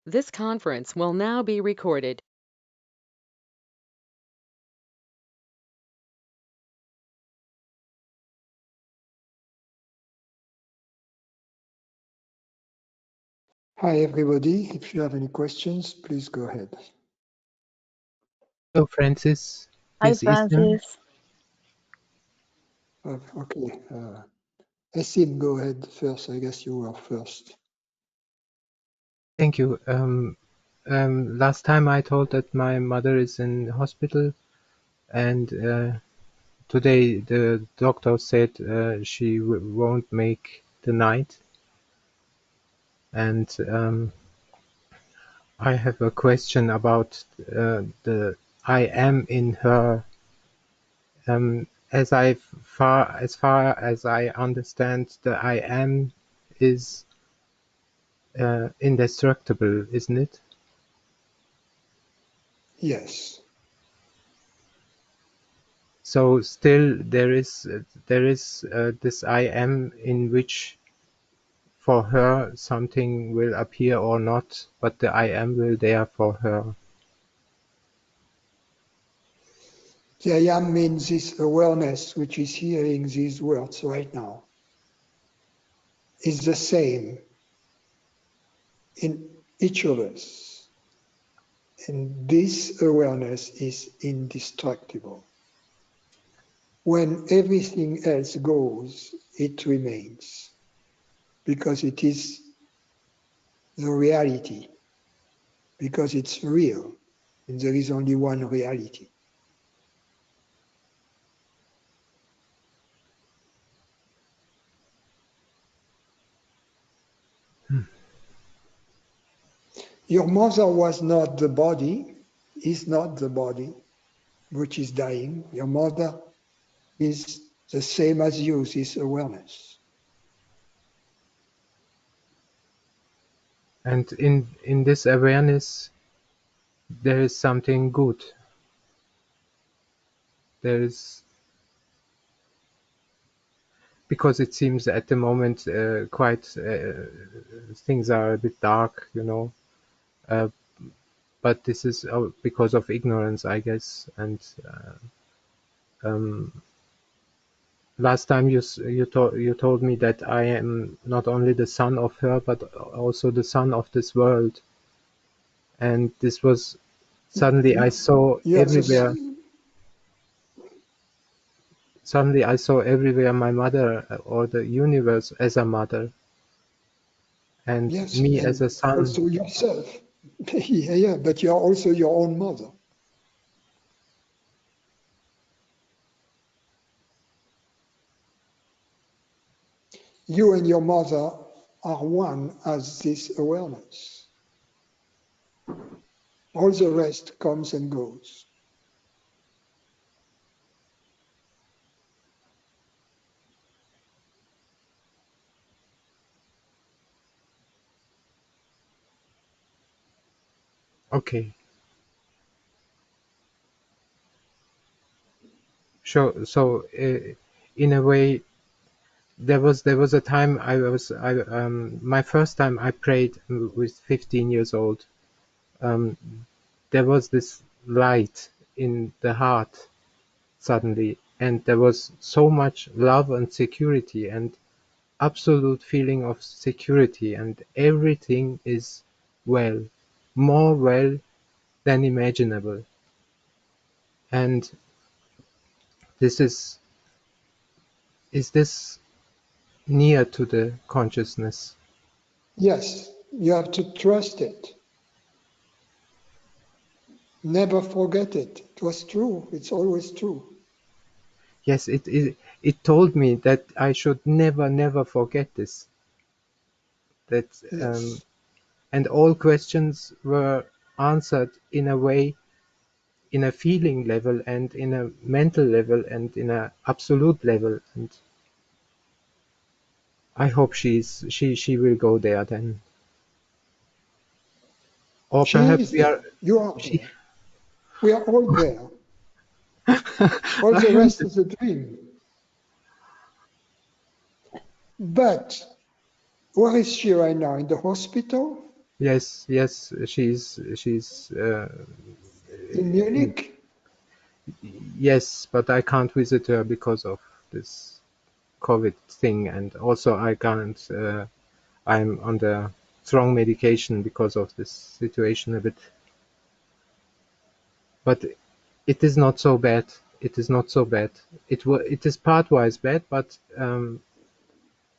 This conference will now be recorded. Hi, everybody. If you have any questions, please go ahead. Hello, Francis. Hi, This is Francis. Okay. Essim, go ahead first. I guess you were first. Thank you. Last time I told that my mother is in hospital, and today the doctor said she won't make the night. And I have a question about the I am in her. As far as I understand, the I am is indestructible, isn't it? Yes. So still there is this I am in which for her something will appear or not, but the I am will there for her. The I am means this awareness which is hearing these words right now is the same in each of us. And this awareness is indestructible. When everything else goes, it remains because it is the reality, because it's real, and there is only one reality. Your mother was not the body, is not the body, which is dying. Your mother is the same as you, this awareness. And in this awareness there is something good. There is, because it seems at the moment quite things are a bit dark, you know. But this is because of ignorance, I guess. And last time you told me that I am not only the son of her, but also the son of this world. And this was suddenly I saw everywhere. Suddenly I saw everywhere my mother or the universe as a mother, and Yes, me and as a son. also yourself. Yeah, but you are also your own mother. You and your mother are one as this awareness. All the rest comes and goes. Okay. So in a way, there was a time my first time I prayed with 15 years old. There was this light in the heart suddenly, and there was so much love and security and absolute feeling of security, and everything is well, more well than imaginable. And this is this near to the consciousness? Yes, you have to trust it. Never forget it. It was true. It's always true. Yes, it told me that I should never forget this. That Yes. and all questions were answered in a way, in a feeling level and in a mental level and in a absolute level. And I hope she will go there then. Or She perhaps is there. You are she, there. We are all there. All the rest is a dream. But where is she right now? In the hospital? Yes, yes, she's in Munich. yes, but I can't visit her because of this COVID thing, and also I can't. I'm under strong medication because of this situation a bit. But it is not so bad. It is not so bad. It is part-wise bad, but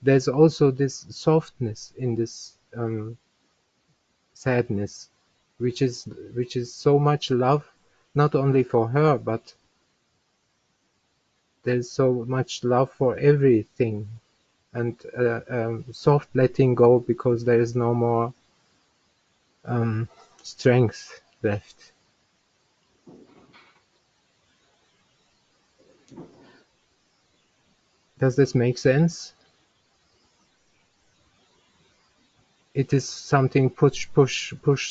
there's also this softness in this sadness, which is so much love, not only for her, but there's so much love for everything, and soft letting go because there is no more strength left. Does this make sense? It is something push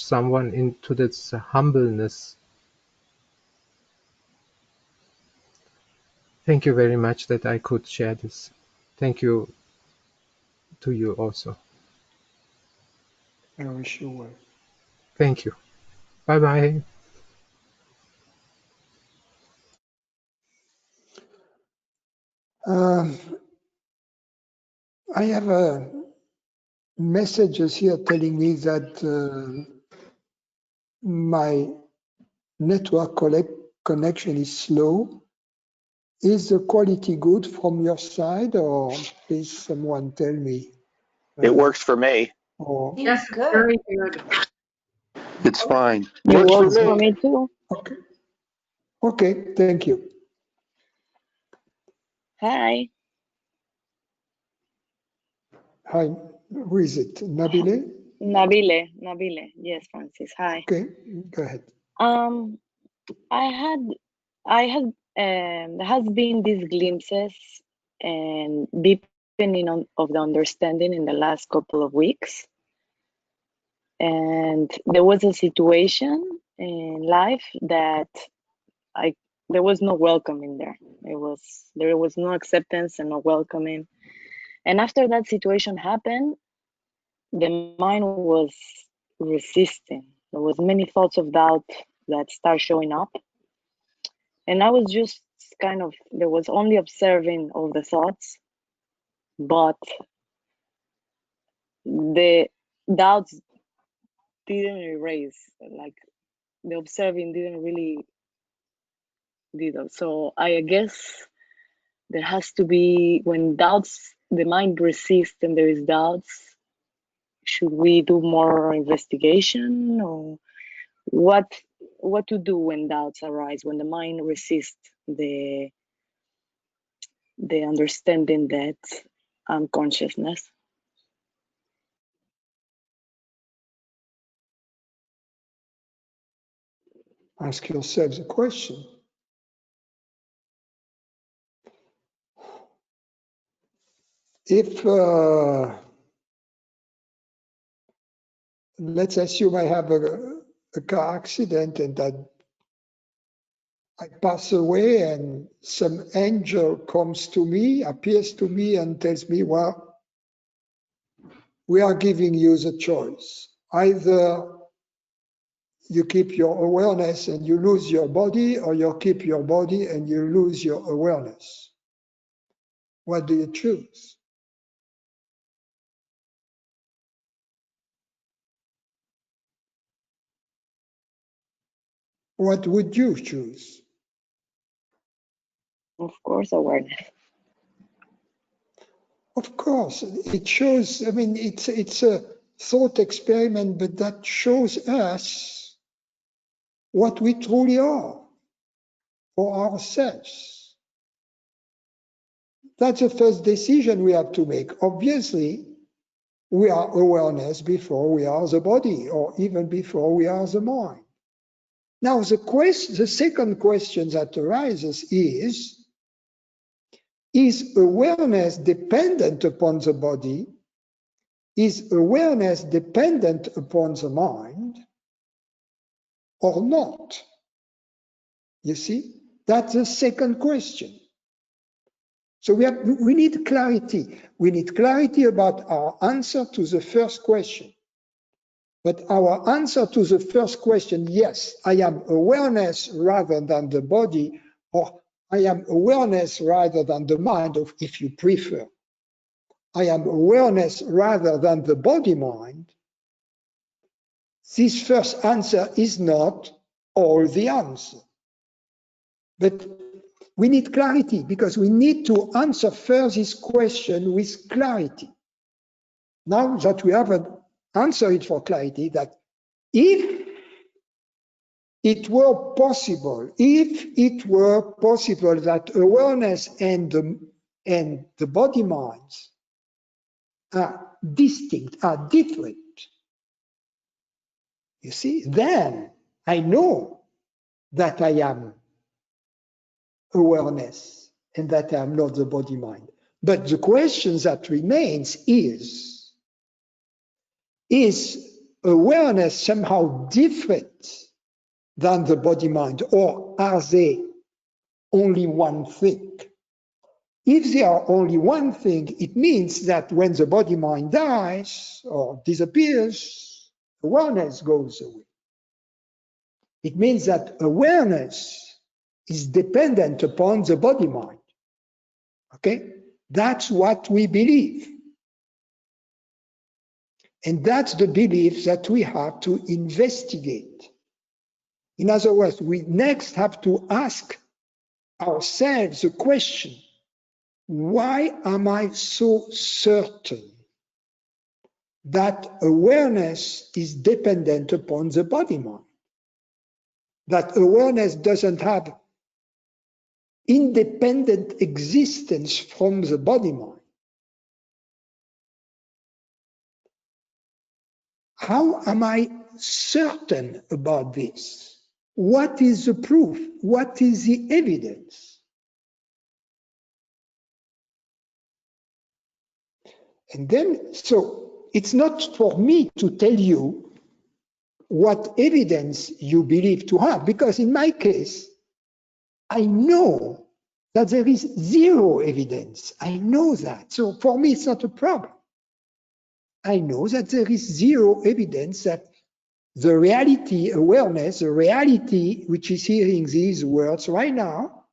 someone into this humbleness. Thank you very much that I could share this. Thank you to you also. I wish you well. Thank you. Bye bye. I have messages here telling me that my network connection is slow. Is the quality good from your side, or please someone tell me? It works for me. Or Yes, it's very good. It's fine. It Works for works for me. me too. okay, okay, thank you. Hi. Hi, who is it? Nabile? Nabile. Yes, Francis. Hi. Okay, go ahead. Um, I had, there has been these glimpses and deepening of the understanding in the last couple of weeks. And there was a situation in life that there was no welcoming there. There was no acceptance and no welcoming. And after that situation happened, the mind was resisting. There was many thoughts of doubt that start showing up. And I was just there was only observing all the thoughts, but the doubts didn't erase. Like the observing didn't really do that. So I guess there has to be, when doubts, the mind resists and there is doubts, should we do more investigation, or what to do when doubts arise, when the mind resists the understanding that I'm consciousness? Ask yourselves a question. If, let's assume I have a car accident and that I pass away and some angel comes to me, appears to me and tells me, well, we are giving you the choice. Either you keep your awareness and you lose your body, or you keep your body and you lose your awareness. What do you choose? What would you choose? Of course, awareness. Of course, it shows, I mean, it's a thought experiment, but that shows us what we truly are for ourselves. That's the first decision we have to make. Obviously, we are awareness before we are the body, or even before we are the mind. Now, the second question that arises is awareness dependent upon the body? Is awareness dependent upon the mind or not? You see, that's the second question. So we need clarity. We need clarity about our answer to the first question. But our answer to the first question, yes, I am awareness rather than the body, or I am awareness rather than the mind, if you prefer. I am awareness rather than the body-mind. This first answer is not all the answer. But we need clarity, because we need to answer first this question with clarity. Now that we haven't answered it for clarity, that if it were possible that awareness and the body minds are distinct, are different, you see, then I know that I am awareness and that I am not the body mind. But the question that remains is awareness somehow different than the body mind, or are they only one thing? If they are only one thing, it means that when the body mind dies or disappears, awareness goes away. It means that awareness is dependent upon the body mind. Okay? That's what we believe. And that's the belief that we have to investigate. In other words, we next have to ask ourselves the question, why am I so certain that awareness is dependent upon the body mind? That awareness doesn't have independent existence from the body mind? How am I certain about this? What is the proof? What is the evidence? And then, so it's not for me to tell you what evidence you believe to have, because in my case, I know that there is zero evidence. I know that. So for me, it's not a problem. I know that there is zero evidence that the reality, awareness, the reality which is hearing these words right now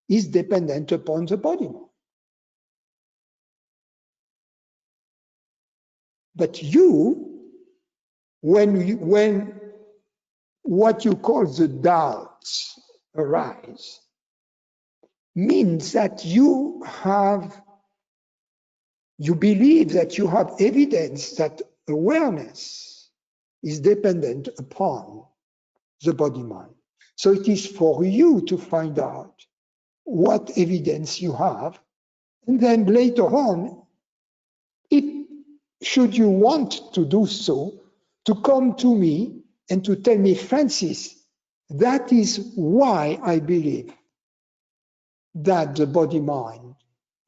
is dependent upon the body mind. But you, when what you call the doubts arise, means that you believe that you have evidence that awareness is dependent upon the body mind. So it is for you to find out what evidence you have, and then later on, should you want to do so, to come to me and to tell me, Francis, that is why I believe that the body mind,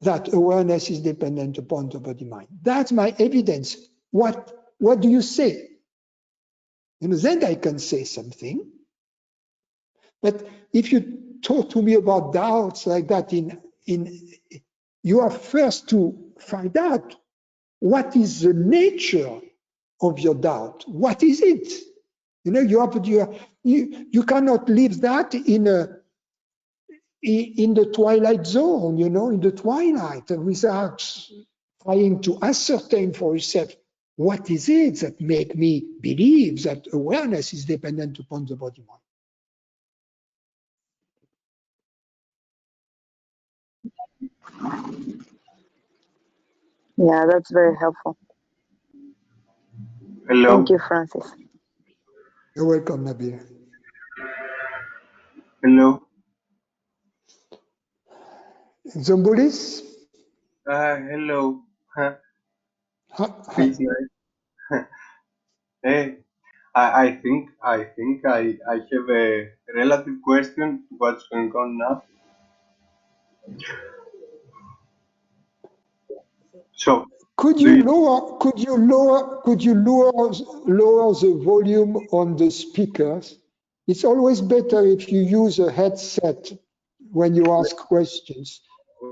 that awareness is dependent upon the body mind. That's my evidence. What do you say? You know, then I can say something. But if you talk to me about doubts like that, you are first to find out what is the nature of your doubt. What is it? You know, you cannot leave that in the twilight zone, you know, in the twilight, without trying to ascertain for yourself, what is it that make me believe that awareness is dependent upon the body mind? Yeah, that's very helpful. Hello. Thank you, Francis. You're welcome, Nabil. Hello. Zombulis? Hello. Hi. It's nice. Hey, I think I have a relative question to what's going on now. So Could you lower the volume on the speakers? It's always better if you use a headset when you ask questions.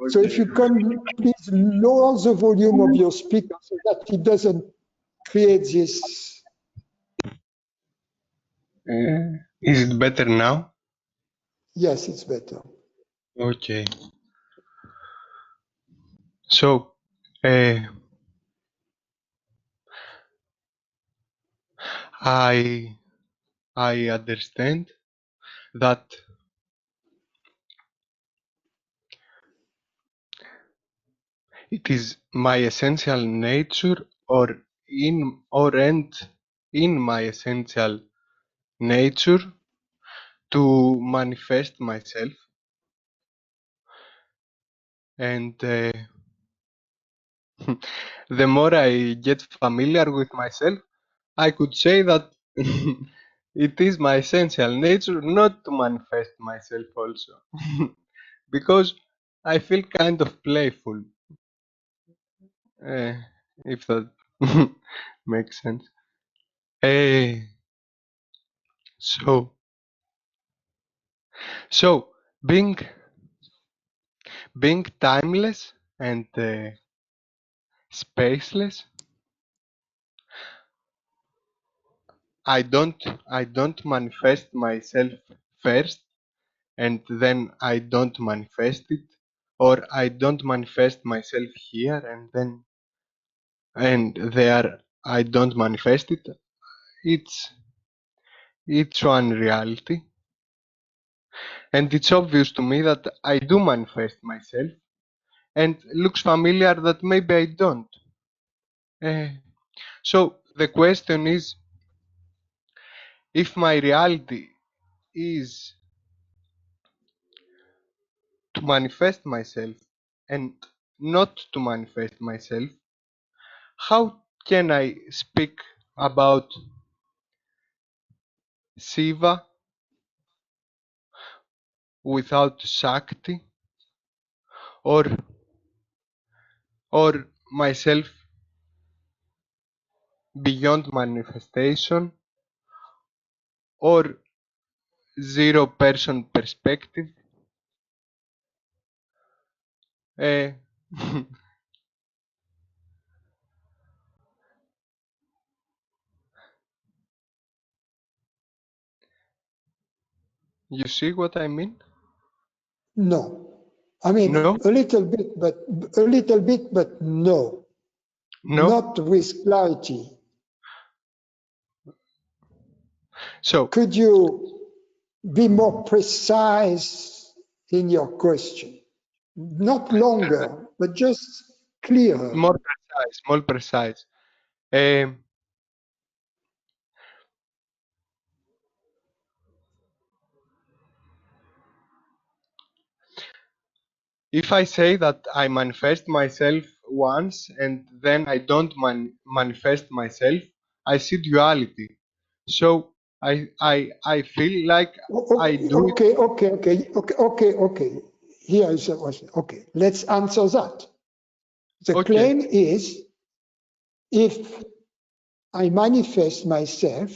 So if you can please lower the volume of your speaker so that it doesn't create this. Is it better now? Yes, it's better. Okay. So, uh, I understand that it is my essential nature, or in my essential nature to manifest myself, and the more I get familiar with myself, I could say that it is my essential nature not to manifest myself also, because I feel kind of playful, uh, if that makes sense. Uh, so, so being timeless and spaceless, I don't manifest myself first, and then I don't manifest it, or I don't manifest myself here and then and there I don't manifest it. It's one reality, and it's obvious to me that I do manifest myself, and looks familiar that maybe I don't. Uh, so the question is, if my reality is to manifest myself and not to manifest myself, how can I speak about Shiva without Shakti, or myself beyond manifestation, or zero person perspective? Uh, you see what I mean? No. I mean, No? a little bit, but no. No? Not with clarity. So, Could you be more precise in your question? Not longer, but just clearer. more precise. Um, if I say that I manifest myself once and then I don't manifest myself, I see duality. So I feel like I do it. Okay. Here is a question. Okay, let's answer that. The Okay. claim is if I manifest myself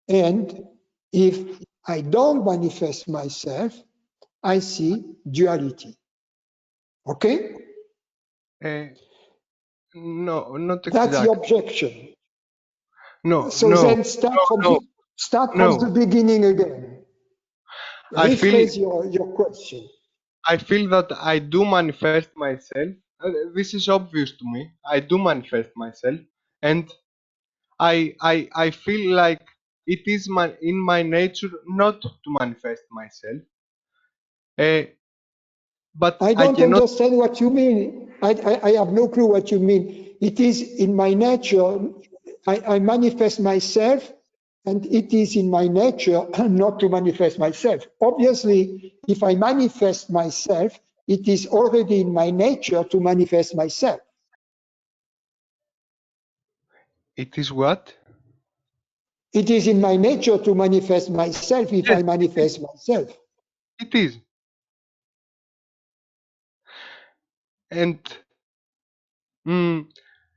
and if I don't manifest myself, I see duality. Okay? Uh, no, not That's the exactly. objection. No, So no, then no, start from the no. beginning again. I feel Rephrase your question. I feel that I do manifest myself. This is obvious to me. I do manifest myself, and I feel like it is in my nature not to manifest myself. Uh, but I I don't cannot. understand what you mean. I have no clue what you mean. It is in my nature. I manifest myself, and it is in my nature not to manifest myself. Obviously, if I manifest myself, it is already in my nature to manifest myself. It is what? It is in my nature to manifest myself if Yes, I manifest myself. it is. And mm,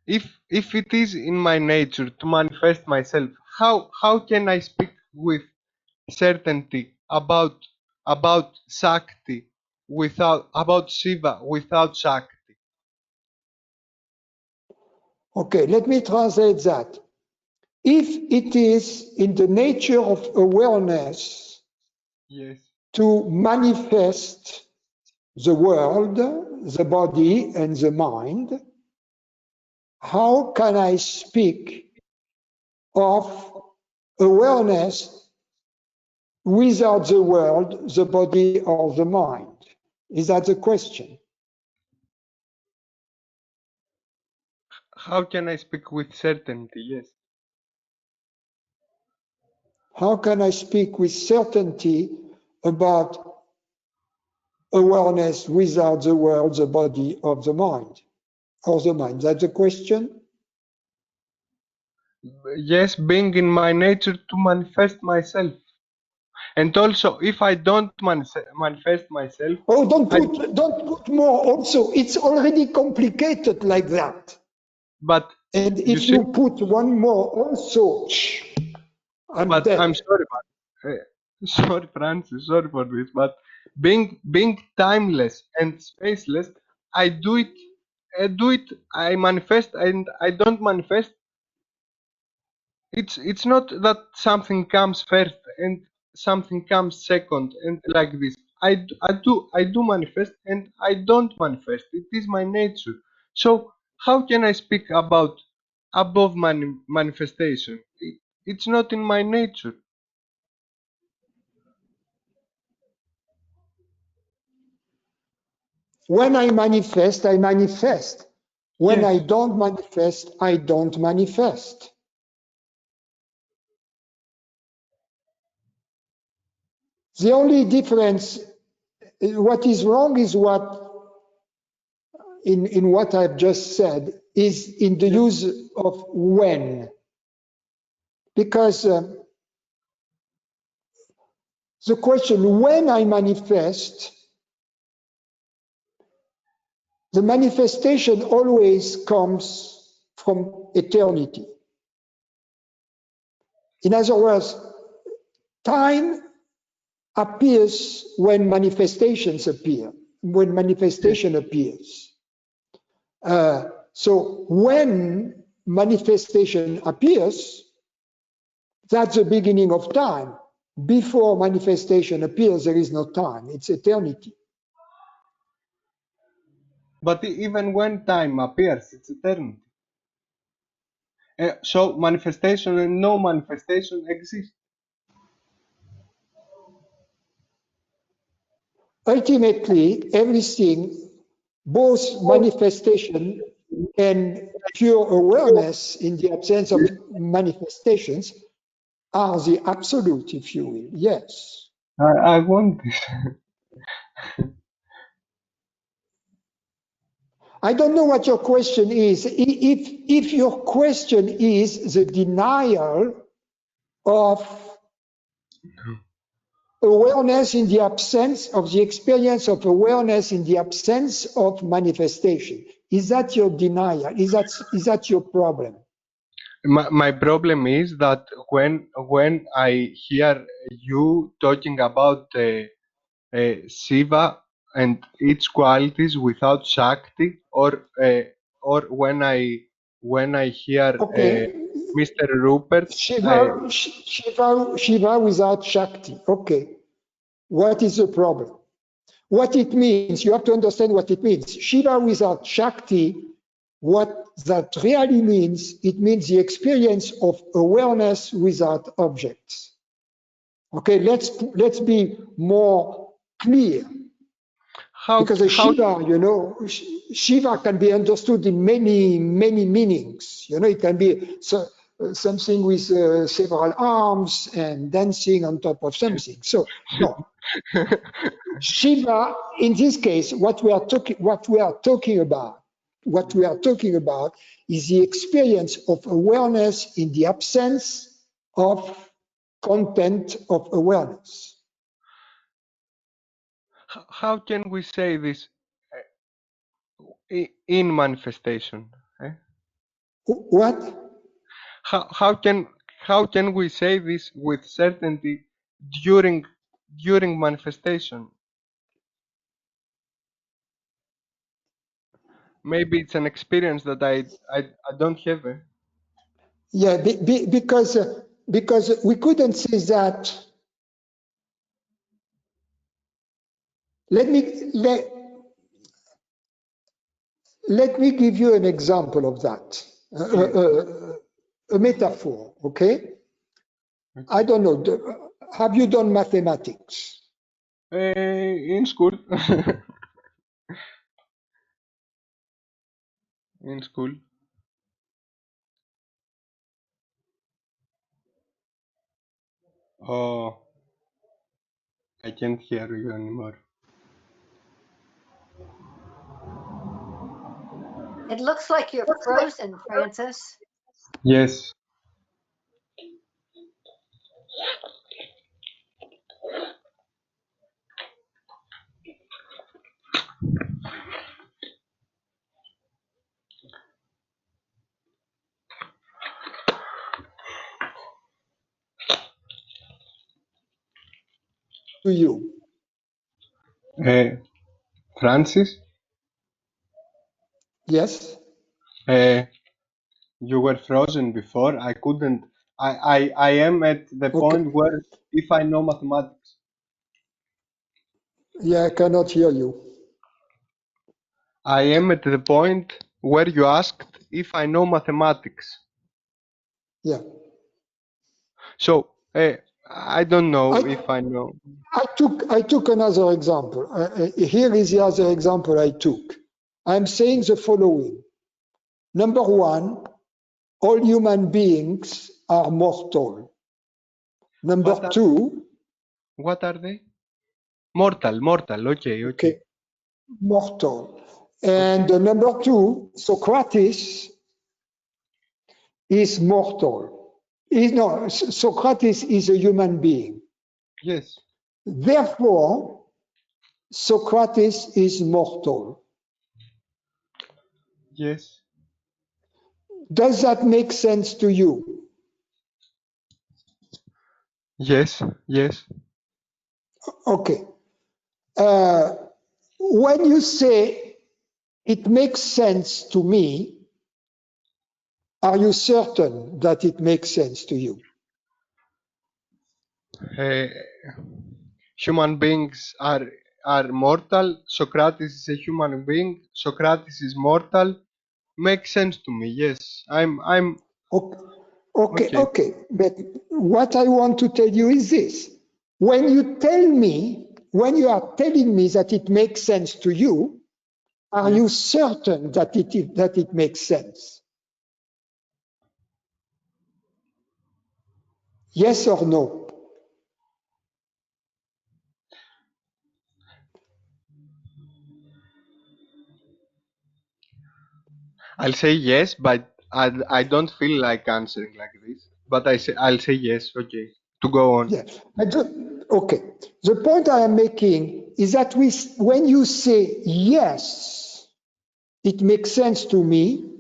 if it is in my nature to manifest myself, how can I speak with certainty about Shakti without about Shiva without Shakti? Okay, let me translate that. if it is in the nature of awareness Yes. to manifest the world, the body, and the mind, how can I speak of awareness without the world, the body, or the mind? Is that the question? How can I speak with certainty? Yes. How can I speak with certainty about awareness without the world, the body, or the mind? Or the mind? That's the question? Yes, being in my nature to manifest myself. And also, if I don't manifest myself, Oh, don't put more also. It's already complicated like that. but And you if see, you put one more also, I'm but I'm dead. sorry, but sorry, Francis, sorry for this, but being timeless and spaceless, I do it, I manifest and I don't manifest. It's not that something comes first and something comes second and like this. I do manifest and I don't manifest. It is my nature. So how can I speak about above manifestation? It's not in my nature. When I manifest, I manifest. When I Yes, don't manifest, I don't manifest. The only difference, what is wrong is what, in what I've just said, is in the yes, use of when. Because the question, when I manifest, the manifestation always comes from eternity. In other words, time appears when manifestations appear, when yes. manifestation appears. So when manifestation appears, that's the beginning of time. Before manifestation appears, there is no time, it's eternity. But even when time appears, it's eternity. So manifestation and no manifestation exist. Ultimately, everything, both manifestation and pure awareness in the absence of manifestations, are the absolute, if you will. Yes. I want this. I don't know what your question is. If your question is the denial of awareness in the absence of the experience of awareness in the absence of manifestation, is that your denial? Is that your problem? My problem is that when I hear you talking about Shiva and its qualities without Shakti, or when I hear Okay, Mr. Rupert, Shiva without Shakti. Okay, what is the problem? What it means, you have to understand what it means. Shiva without Shakti, what that really means, it means the experience of awareness without objects. Okay, let's be more clear. Because a how Shiva, Shiva can be understood in many, many meanings. It can be something with several arms and dancing on top of something. So, no, Shiva, in this case, what we are talking about is the experience of awareness in the absence of content of awareness. how can we say this in manifestation? Eh? What? How how can how can we say this with certainty during manifestation? Maybe it's an experience that I don't have. Yeah, because we couldn't say that. Let me give you an example of that, a metaphor. Okay, I don't know. Have you done mathematics? In school. In school. Oh, I can't hear you anymore. It looks like you're frozen, Francis. Yes. To you? Francis, Yes. you were frozen before. I couldn't. I am at the Okay. point where if I know mathematics. Yeah, I cannot hear you. I am at the point where you asked if I know mathematics. Yeah. So, I don't know if I know. I took another example. Here is the other example I took. I'm saying the following. Number one, all human beings are mortal. Number two, What are they? Mortal. Okay. mortal. And number two, Socrates is mortal. Socrates is a human being. Yes. Therefore, Socrates is mortal. Yes. Does that make sense to you? Yes. Yes. Okay. When you say it makes sense to me, are you certain that it makes sense to you? Human beings are mortal. Socrates is a human being. Socrates is mortal. Makes sense to me. Yes. I'm okay. Okay. But what I want to tell you is this. When you are telling me that it makes sense to you, are Yes. you certain that it makes sense? Yes or no? I'll say yes, but I don't feel like answering like this. But I'll say yes. Okay. To go on. Yes. Okay. The point I am making is that when you say yes, it makes sense to me,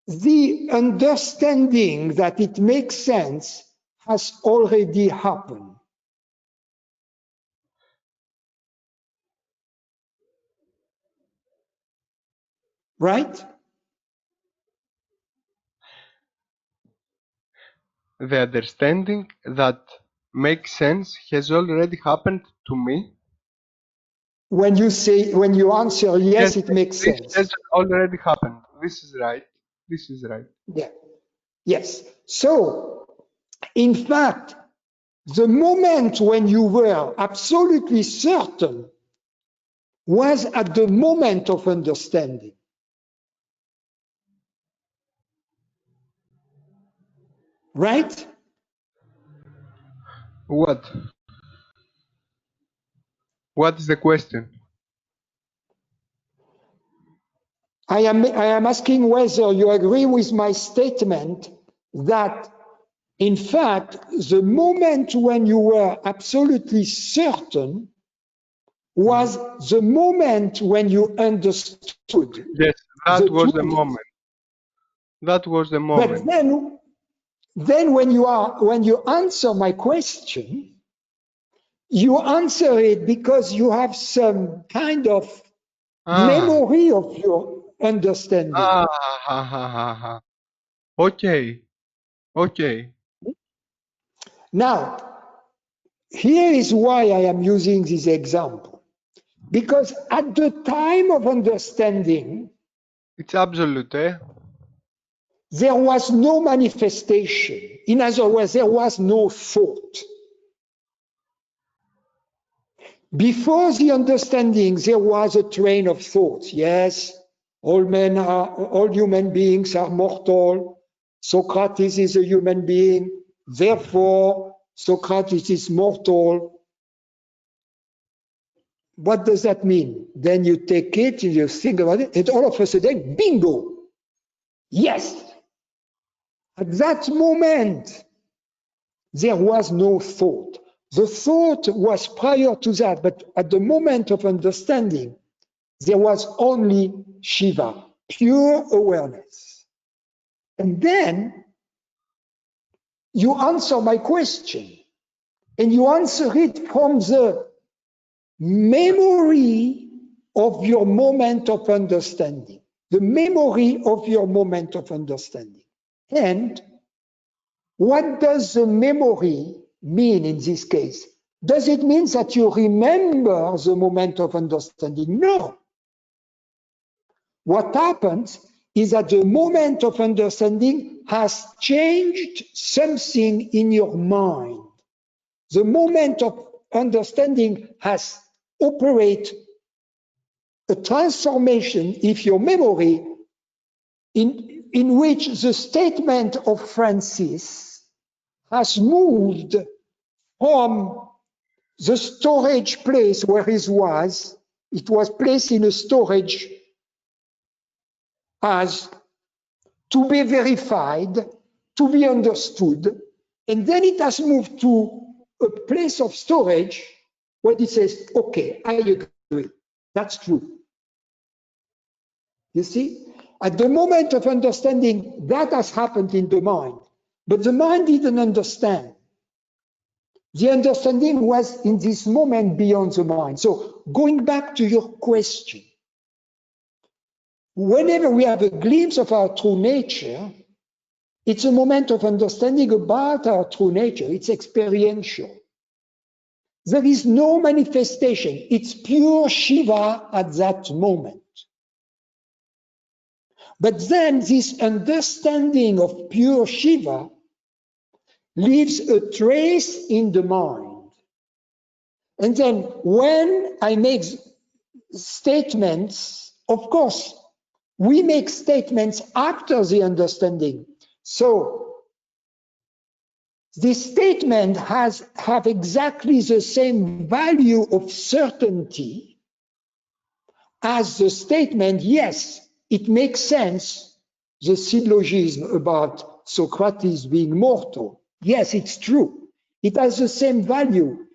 the understanding that it makes sense has already happened. Right? The understanding that makes sense has already happened to me. When you answer yes, it makes This has sense. already happened. This is right. This is right. Yeah. Yes. So, in fact, the moment when you were absolutely certain was at the moment of understanding. Right? What? What is the question? I am asking whether you agree with my statement that, in fact, the moment when you were absolutely certain was the moment when you understood Yes, the that was the truth. moment. That was the But moment. then when you answer my question, you answer it because you have some kind of Ah, memory of your understanding. ha, ha, ha, ha. Okay. Okay. Now, here is why I am using this example. Because at the time of understanding, It's absolute, eh? there was no manifestation. In other words, there was no thought. Before the understanding, there was a train of thoughts. Yes, all human beings are mortal. Socrates is a human being. Therefore, Socrates is mortal. What does that mean? Then you take it and you think about it, and all of a sudden, bingo! Yes! At that moment, there was no thought. The thought was prior to that, but at the moment of understanding, there was only Shiva, pure awareness. And then you answer my question, and you answer it from the memory of your moment of understanding, the memory of your moment of understanding. And what does the memory mean in this case? Does it mean that you remember the moment of understanding? No. What happens is that the moment of understanding has changed something in your mind. The moment of understanding has operated a transformation in your memory in which the statement of Francis has moved from the storage place where it was placed in a storage as to be verified, to be understood, and then it has moved to a place of storage where it says, okay, I agree, that's true. You see, at the moment of understanding, that has happened in the mind, but the mind didn't understand. The understanding was in this moment beyond the mind. So going back to your question, whenever we have a glimpse of our true nature, it's a moment of understanding about our true nature. It's experiential. There is no manifestation. It's pure Shiva at that moment. But then this understanding of pure Shiva leaves a trace in the mind. And then when I make statements, of course, we make statements after the understanding. So this statement have exactly the same value of certainty as the statement, yes, it makes sense, the syllogism about Socrates being mortal. Yes, it's true. It has the same value.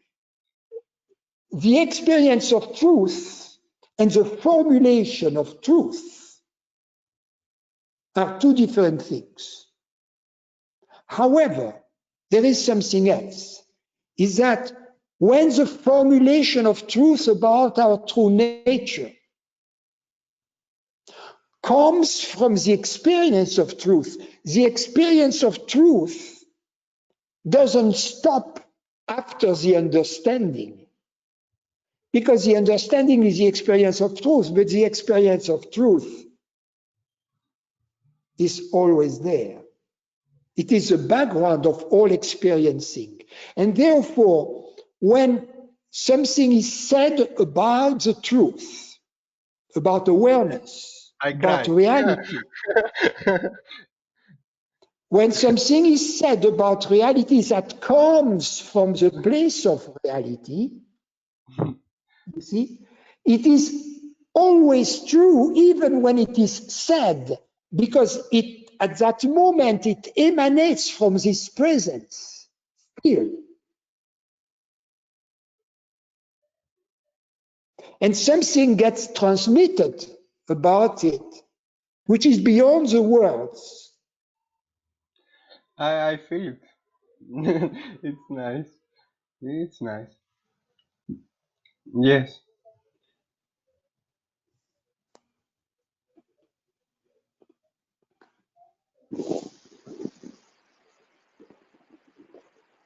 The experience of truth and the formulation of truth are two different things. However, there is something else, is that when the formulation of truth about our true nature comes from the experience of truth, the experience of truth doesn't stop after the understanding, because the understanding is the experience of truth, but the experience of truth is always there. It is the background of all experiencing. And therefore, when something is said about the truth, about awareness, I about cry. reality, when something is said about reality that comes from the place of reality, you see, it is always true even when it is said, because it at that moment it emanates from this presence here. And something gets transmitted about it, which is beyond the words. I feel it. It's nice. It's nice. Yes.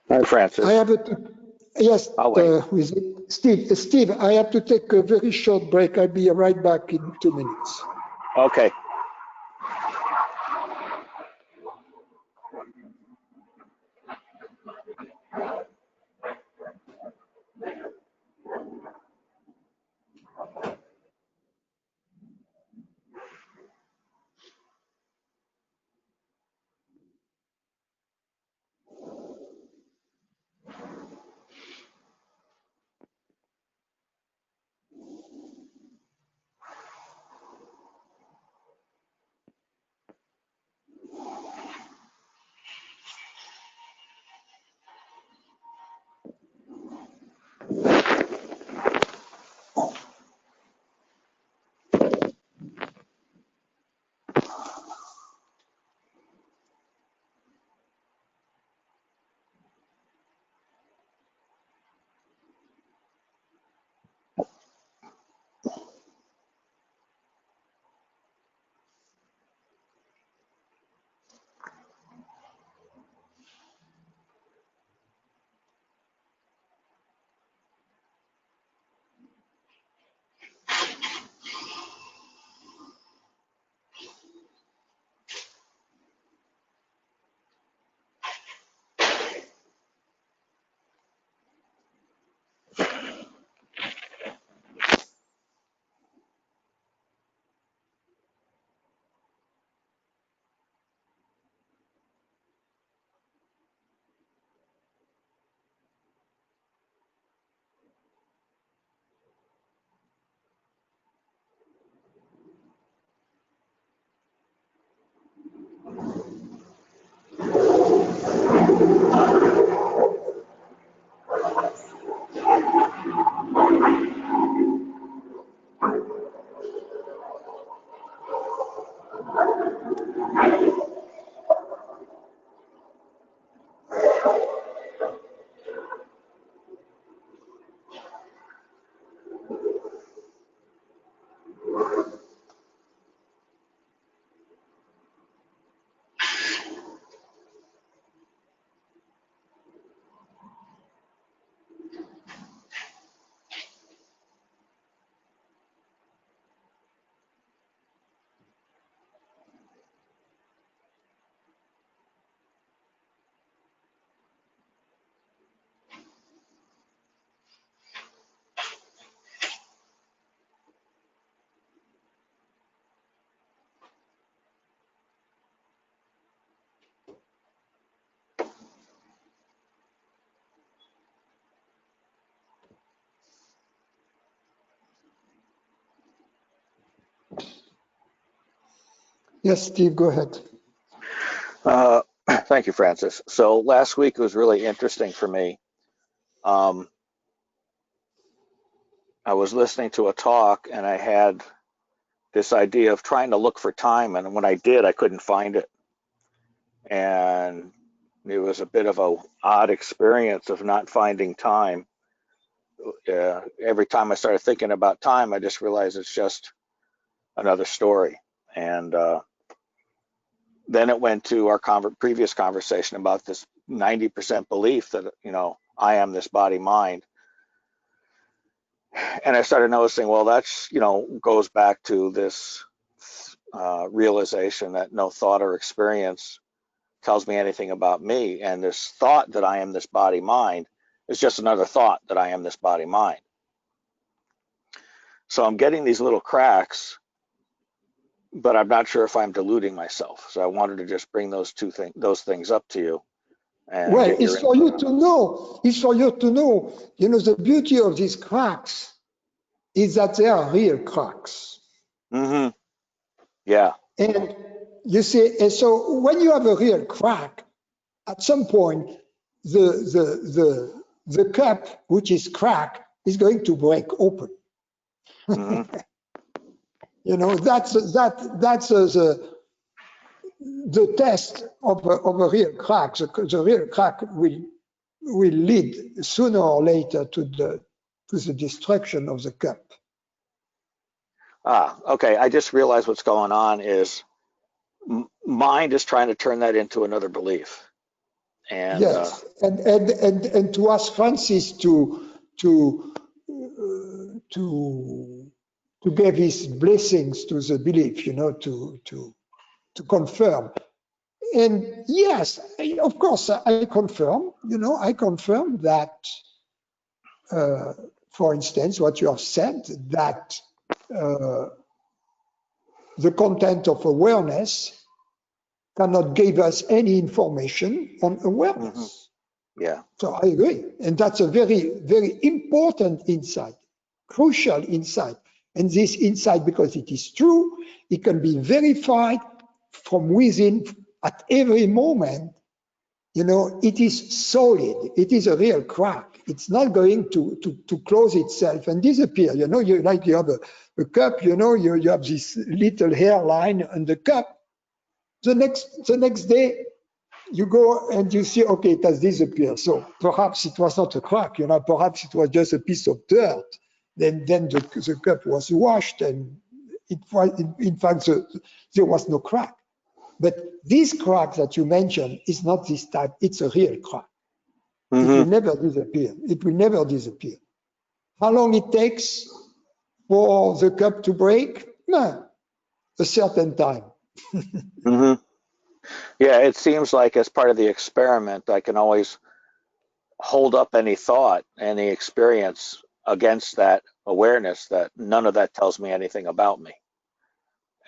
Hi, I Francis. have a, yes, I'll wait. who is it? Steve. Steve, I have to take a very short break. I'll be right back in 2 minutes. Okay. Yes, Steve, go ahead. Thank you, Francis. So last week was really interesting for me. Um, I was listening to a talk and I had this idea of trying to look for time. And when I did, I couldn't find it. And it was a bit of a odd experience of not finding time. Every time I started thinking about time, I just realized it's just another story. And then it went to our previous conversation about this 90% belief that, I am this body mind. And I started noticing, well, that's, goes back to this realization that no thought or experience tells me anything about me. And this thought that I am this body mind is just another thought that I am this body mind. So I'm getting these little cracks, but I'm not sure if I'm deluding myself. So I wanted to just bring those things up to you and Well, get your it's for input you on to them. know. It's for you to know. The beauty of these cracks is that they are real cracks. Mm-hmm. Yeah. And you see, and so when you have a real crack, at some point, the cup, which is cracked, is going to break open. Mm-hmm. That's the test of a real crack. The real crack will lead sooner or later to the destruction of the cup. Okay. I just realized what's going on is mind is trying to turn that into another belief. And yes, and to ask Francis to give his blessings to the belief, to confirm. And yes, of course, I confirm. I confirm that. For instance, what you have said, that the content of awareness cannot give us any information on awareness. yeah. So I agree. And that's a very, very important insight, crucial insight. And this insight, because it is true, it can be verified from within at every moment. It is solid. It is a real crack. It's not going to close itself and disappear. You have a cup, you have this little hairline on the cup. The next day, you go and you see, okay, it has disappeared. So perhaps it was not a crack, perhaps it was just a piece of dirt. Then the cup was washed, and it was, in fact, there was no crack. But this crack that you mentioned is not this type. It's a real crack. It will never disappear. It will never disappear. How long it takes for the cup to break? No, a certain time. Yeah, it seems like as part of the experiment, I can always hold up any thought, any experience against that awareness that none of that tells me anything about me.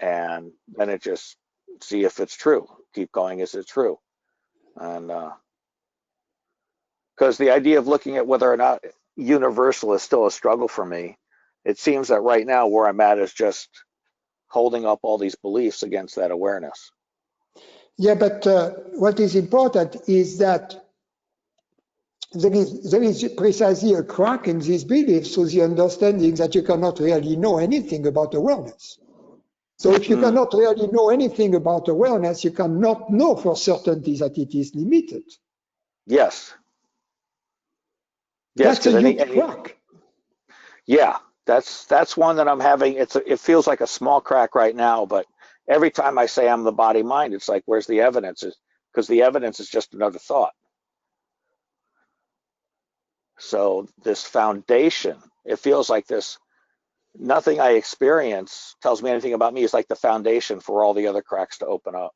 And then it just see if it's true. Keep going, is it true? And because the idea of looking at whether or not universal is still a struggle for me, it seems that right now where I'm at is just holding up all these beliefs against that awareness. Yeah, but what is important is that there is precisely a crack in these beliefs, so the understanding that you cannot really know anything about awareness. So if you cannot really know anything about awareness, you cannot know for certainty that it is limited. Yes. Yes, That's a because huge crack. yeah, that's one that I'm having. It feels like a small crack right now, but every time I say I'm the body mind, it's like, where's the evidence? Because the evidence is just another thought. So this foundation, it feels like this, nothing I experience tells me anything about me. It's like the foundation for all the other cracks to open up.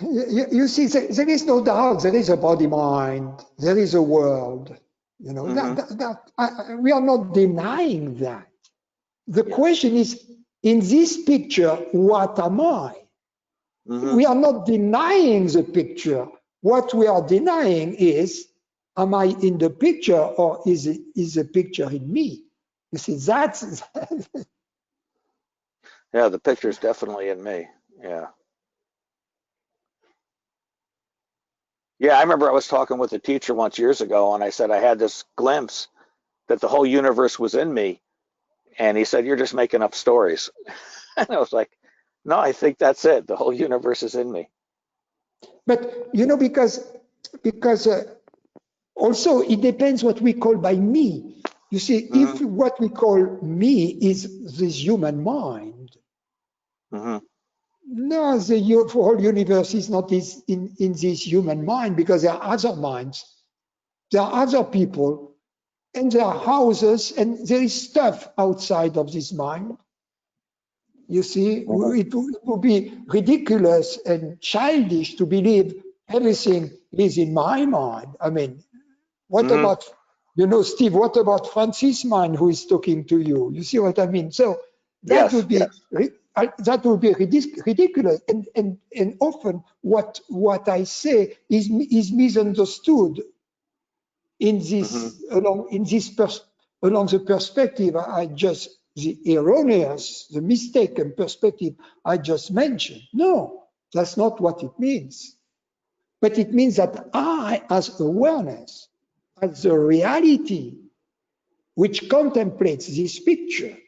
You see, there is no doubt there is a body mind, there is a world. We are not denying that. The question is, in this picture, what am I? We are not denying the picture. What we are denying is, am I in the picture, or is the picture in me? You see, that's Yeah, the picture's definitely in me. Yeah. Yeah, I remember I was talking with a teacher once years ago, and I said I had this glimpse that the whole universe was in me. And he said, "You're just making up stories." And I was like, "No, I think that's it. The whole universe is in me." but because also it depends what we call by me. You see, if what we call me is this human mind, no, the whole universe is not in this human mind, because there are other minds, there are other people, and there are houses, and there is stuff outside of this mind. You see, it would be ridiculous and childish to believe everything is in my mind. I mean, what about, Steve, what about Francis' mind, who is talking to you? You see what I mean? So that Yes, would be ridiculous. And often what I say is misunderstood in this along the perspective the erroneous, the mistaken perspective I just mentioned. No, that's not what it means. But it means that I, as awareness, as the reality which contemplates this picture,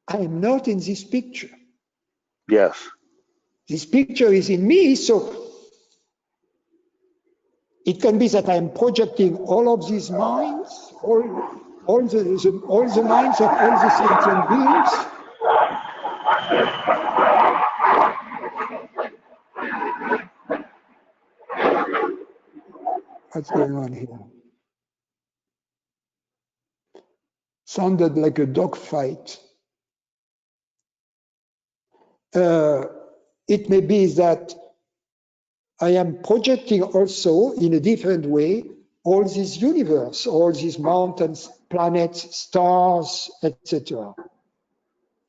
I am not in this picture. yes. This picture is in me, so it can be that I am projecting all of these minds, all the minds of all the sentient beings. What's going on here? Sounded like a dogfight. It may be that I am projecting also in a different way all this universe, all these mountains, planets, stars, etc.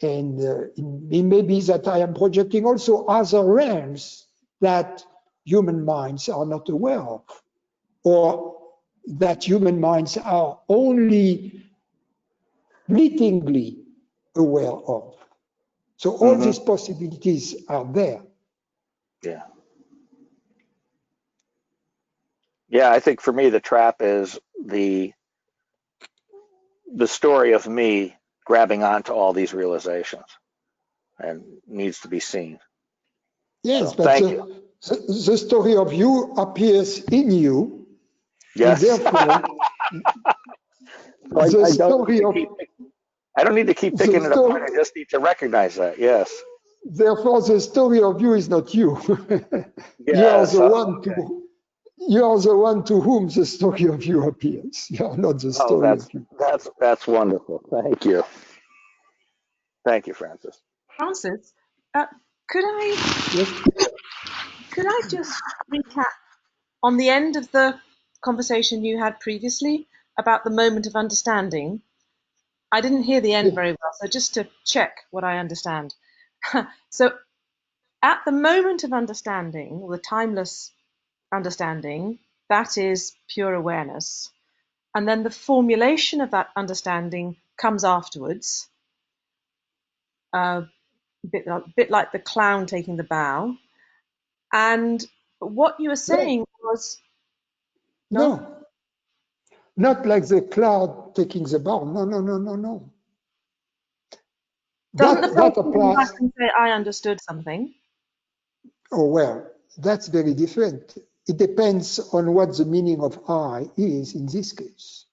And it may be that I am projecting also other realms that human minds are not aware of, or that human minds are only fleetingly aware of. So all these possibilities are there. Yeah. Yeah, I think for me the trap is the story of me grabbing onto all these realizations and needs to be seen. Yes, So, but thank you. the story of you appears in you, and Yes. therefore So the I story of I don't need to keep the picking it apart. story, I just need to recognize that. Yes. therefore the story of you is not you. You are Yes. the one Okay. you are the one to whom the story of you appears. You are not the Oh, story of you. that's wonderful. Thank you. Thank you, Francis. Francis, could I just recap on the end of the conversation you had previously about the moment of understanding? I didn't hear the end very well, so just to check what I understand. So at the moment of understanding, or the timeless understanding, that is pure awareness. And then the formulation of that understanding comes afterwards, a bit like the clown taking the bow. And what you were saying was, No, not like the cloud taking the bow. No, no, no, no, no. Doesn't the That person come back applies. and say, I understood something? Oh, well, that's very different. It depends on what the meaning of I is in this case.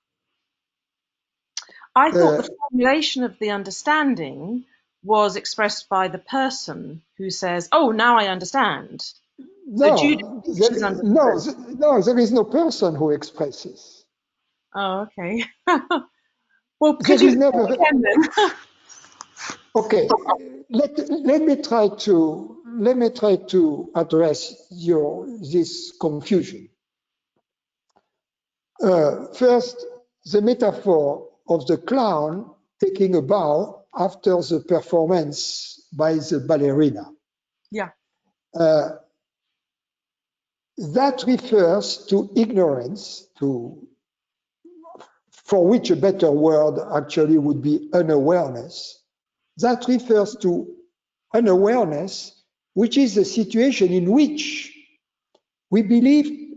I thought the formulation of the understanding was expressed by the person who says, oh, now I understand. So Judy No, she's understood. no, there is no person who expresses. Oh, okay. Well, could There you is say never. it again then? Okay, let me try to address this confusion. First, the metaphor of the clown taking a bow after the performance by the ballerina. Yeah. That refers to ignorance, for which a better word actually would be unawareness. That refers to unawareness, which is a situation in which we believe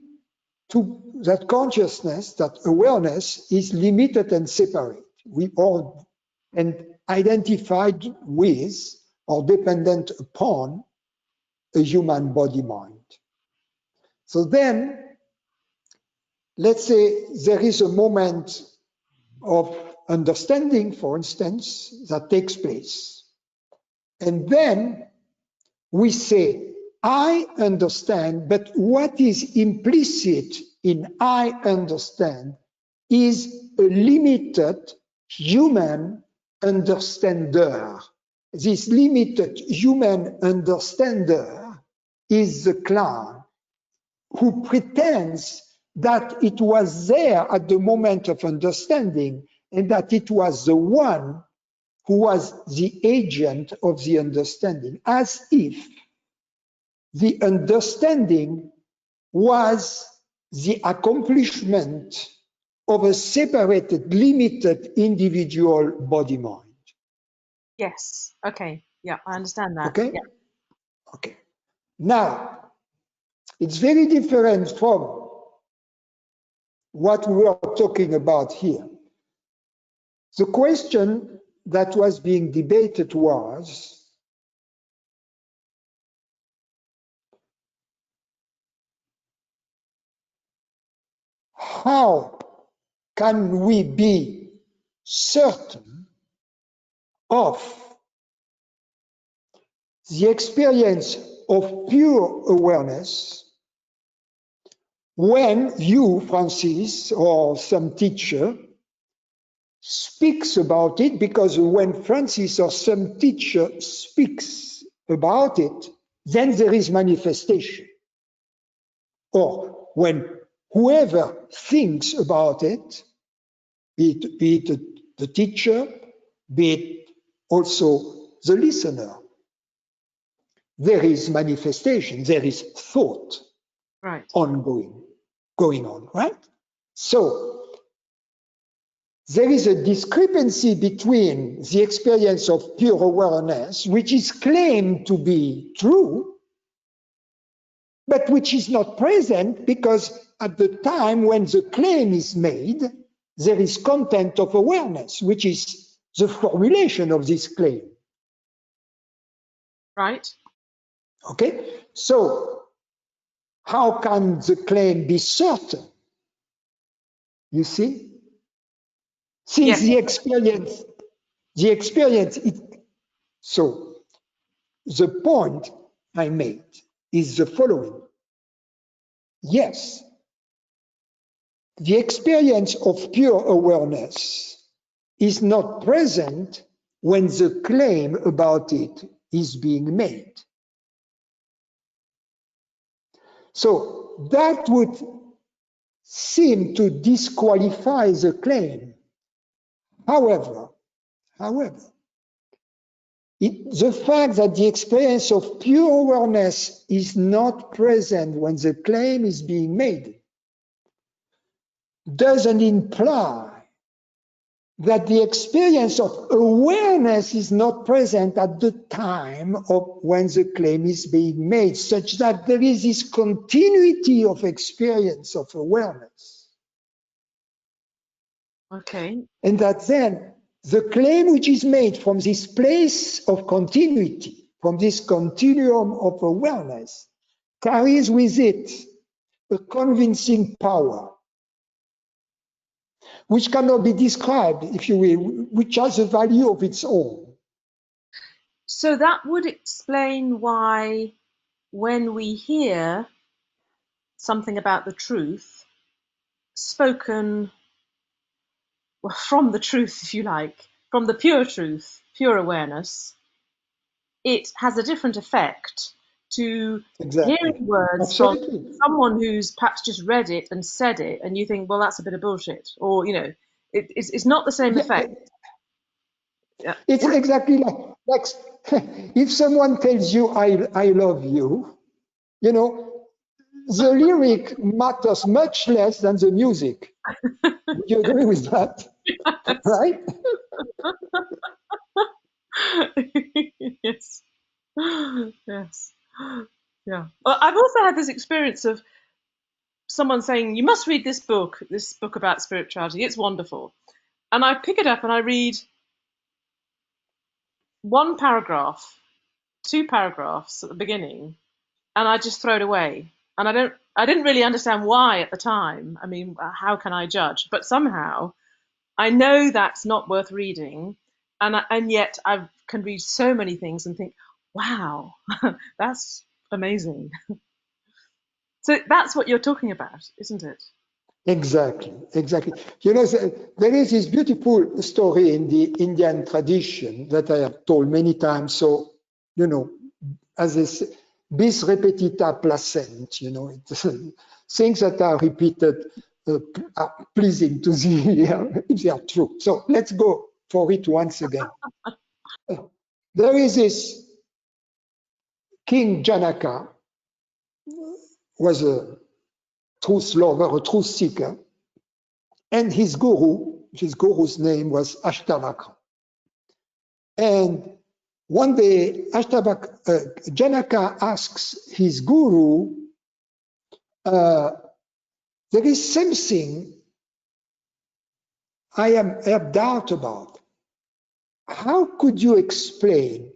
that consciousness, that awareness is limited and separate. We all and identified with or dependent upon a human body mind. So then, let's say there is a moment of understanding, for instance, that takes place. And then we say, I understand, but what is implicit in I understand is a limited human understander. This limited human understander is the clown who pretends that it was there at the moment of understanding and that it was the one who was the agent of the understanding, as if the understanding was the accomplishment of a separated, limited individual body mind. Yes. Okay. Yeah, I understand that. Okay? Yeah. Okay. Now, it's very different from what we were talking about here. The question that was being debated was, how can we be certain of the experience of pure awareness when you, Francis, or some teacher speaks about it, because when Francis or some teacher speaks about it, then there is manifestation. Or when whoever thinks about it, be it the teacher, be it also the listener, there is manifestation, there is thought going on, right? So there is a discrepancy between the experience of pure awareness, which is claimed to be true, but which is not present because at the time when the claim is made, there is content of awareness, which is the formulation of this claim. Right. Okay, so how can the claim be certain? You see? Since Yes. the experience, so the point I made is the following. Yes, the experience of pure awareness is not present when the claim about it is being made. So that would seem to disqualify the claim. However, the fact that the experience of pure awareness is not present when the claim is being made doesn't imply that the experience of awareness is not present at the time of when the claim is being made, such that there is this continuity of experience of awareness. Okay. And that then the claim which is made from this place of continuity, from this continuum of awareness, carries with it a convincing power, which cannot be described, if you will, which has a value of its own. So that would explain why when we hear something about the truth spoken from the truth, if you like, from the pure truth, pure awareness, it has a different effect to Exactly. hearing words from Absolutely. someone who's perhaps just read it and said it, and you think, well, that's a bit of bullshit, or it's not the same Yeah, effect. Yeah. it's exactly like if someone tells you I love you, you know, the lyric matters much less than the music. Would you agree with that? Yes. Right? Yes. Yes. Yeah. Well, I've also had this experience of someone saying, you must read this book about spirituality. It's wonderful. And I pick it up and I read one paragraph, two paragraphs at the beginning, and I just throw it away. And I didn't really understand why at the time. I mean, how can I judge? But somehow I know that's not worth reading. And yet I can read so many things and think, wow, that's amazing. So that's what you're talking about, isn't it? Exactly. You know, there is this beautiful story in the Indian tradition that I have told many times. So, you know, as they say, bis repetita placent, you know, things that are repeated are pleasing to the ear if they are true. So let's go for it once again. There is this King Janaka, was a truth lover, a truth seeker, and his guru's name was Ashtavakra. And one day, Janaka asks his guru, there is something I have doubt about. How could you explain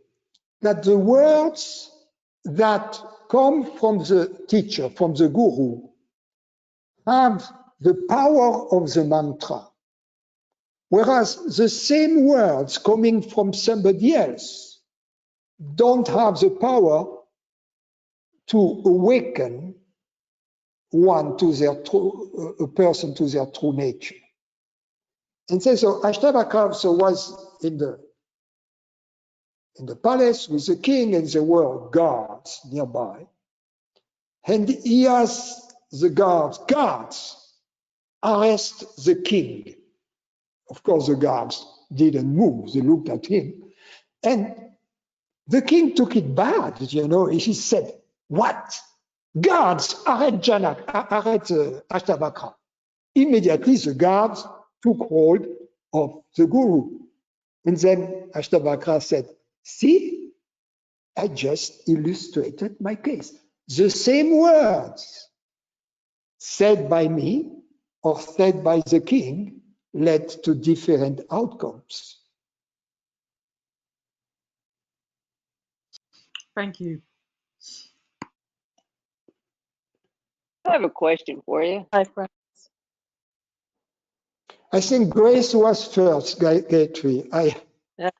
that the words that come from the teacher, from the guru, have the power of the mantra, whereas the same words coming from somebody else don't have the power to awaken one to their true, a person to their true nature. And so Ashtavakra was in the palace with the king, and there were guards nearby. And he asked the guards, arrest the king. Of course, the guards didn't move. They looked at him. And the king took it bad, you know. He said, what? Guards, arrest Ashtavakra. Immediately, the guards took hold of the guru. And then Ashtavakra said, see, I just illustrated my case. The same words said by me or said by the king led to different outcomes. Thank you. I have a question for you. Hi, friends. I think Grace was first, Gayatri.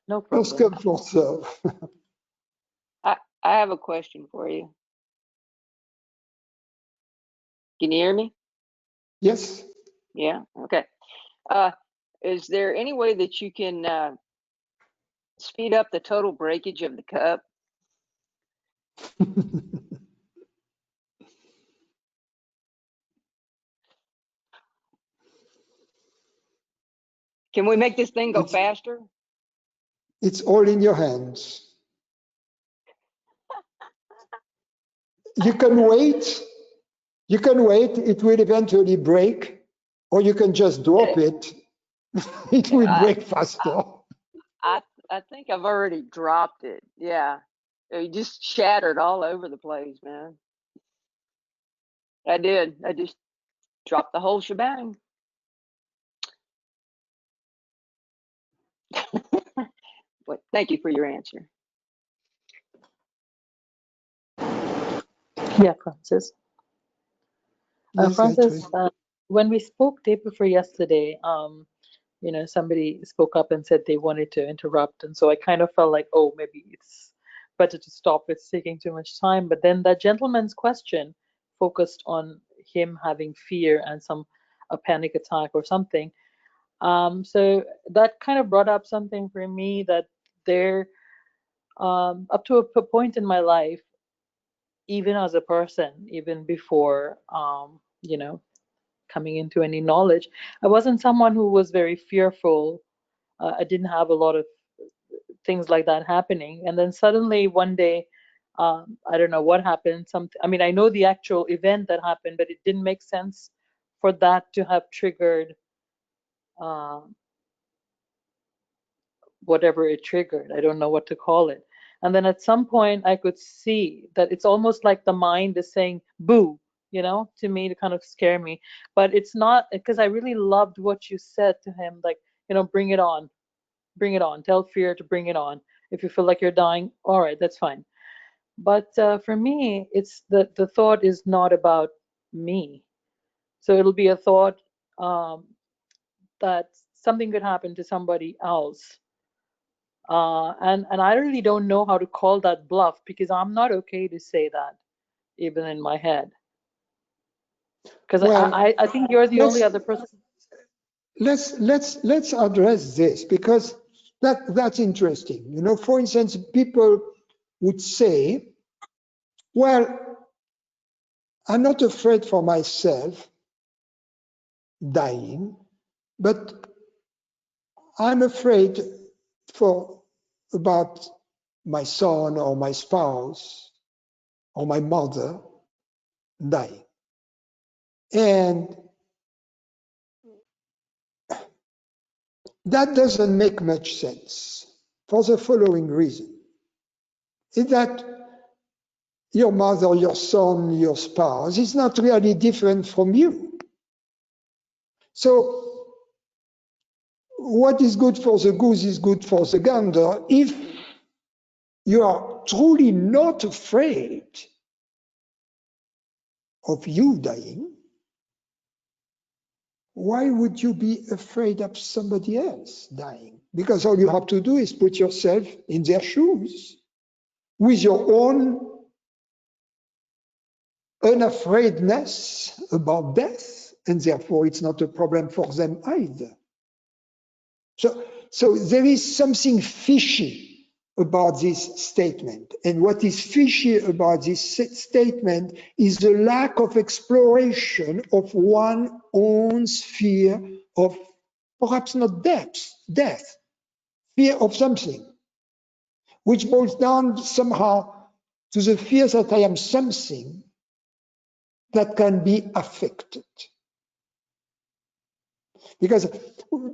No First problem. come, first serve. I have a question for you. Can you hear me? Yes. Yeah. Okay. Is there any way that you can speed up the total breakage of the cup? Can we make this thing go faster? It's all in your hands. You can wait. You can wait. It will eventually break, or you can just drop it. It will break faster. I think I've already dropped it. Yeah. It just shattered all over the place, man. I did. I just dropped the whole shebang. But thank you for your answer. Yeah, Francis. Yes, Francis, Gayatri. when we spoke day before yesterday, you know, somebody spoke up and said they wanted to interrupt, and so I kind of felt like, oh, maybe it's better to stop. It's taking too much time. But then that gentleman's question focused on him having fear and a panic attack or something. So that kind of brought up something for me that there, up to a point in my life, even as a person, even before, you know, coming into any knowledge, I wasn't someone who was very fearful. I didn't have a lot of things like that happening. And then suddenly one day, I don't know what happened. I mean, I know the actual event that happened, but it didn't make sense for that to have triggered whatever it triggered. I don't know what to call it. And then at some point, I could see that it's almost like the mind is saying, boo, you know, to me to kind of scare me. But it's not, because I really loved what you said to him, like, you know, bring it on, tell fear to bring it on. If you feel like you're dying, all right, that's fine. But for me, it's the thought is not about me. So it'll be a thought that something could happen to somebody else. And I really don't know how to call that bluff, because I'm not okay to say that, even in my head. Because Well, I think you're the only other person. Let's address this, because that's interesting. You know, for instance, people would say, well, I'm not afraid for myself dying, but I'm afraid about my son or my spouse or my mother dying. And that doesn't make much sense for the following reason. Is that your mother, your son, your spouse is not really different from you. So what is good for the goose is good for the gander. If you are truly not afraid of you dying, why would you be afraid of somebody else dying? Because all you have to do is put yourself in their shoes with your own unafraidness about death, and therefore it's not a problem for them either. So there is something fishy about this statement. And what is fishy about this statement is the lack of exploration of one's own sphere of perhaps not death, fear of something, which boils down somehow to the fear that I am something that can be affected. Because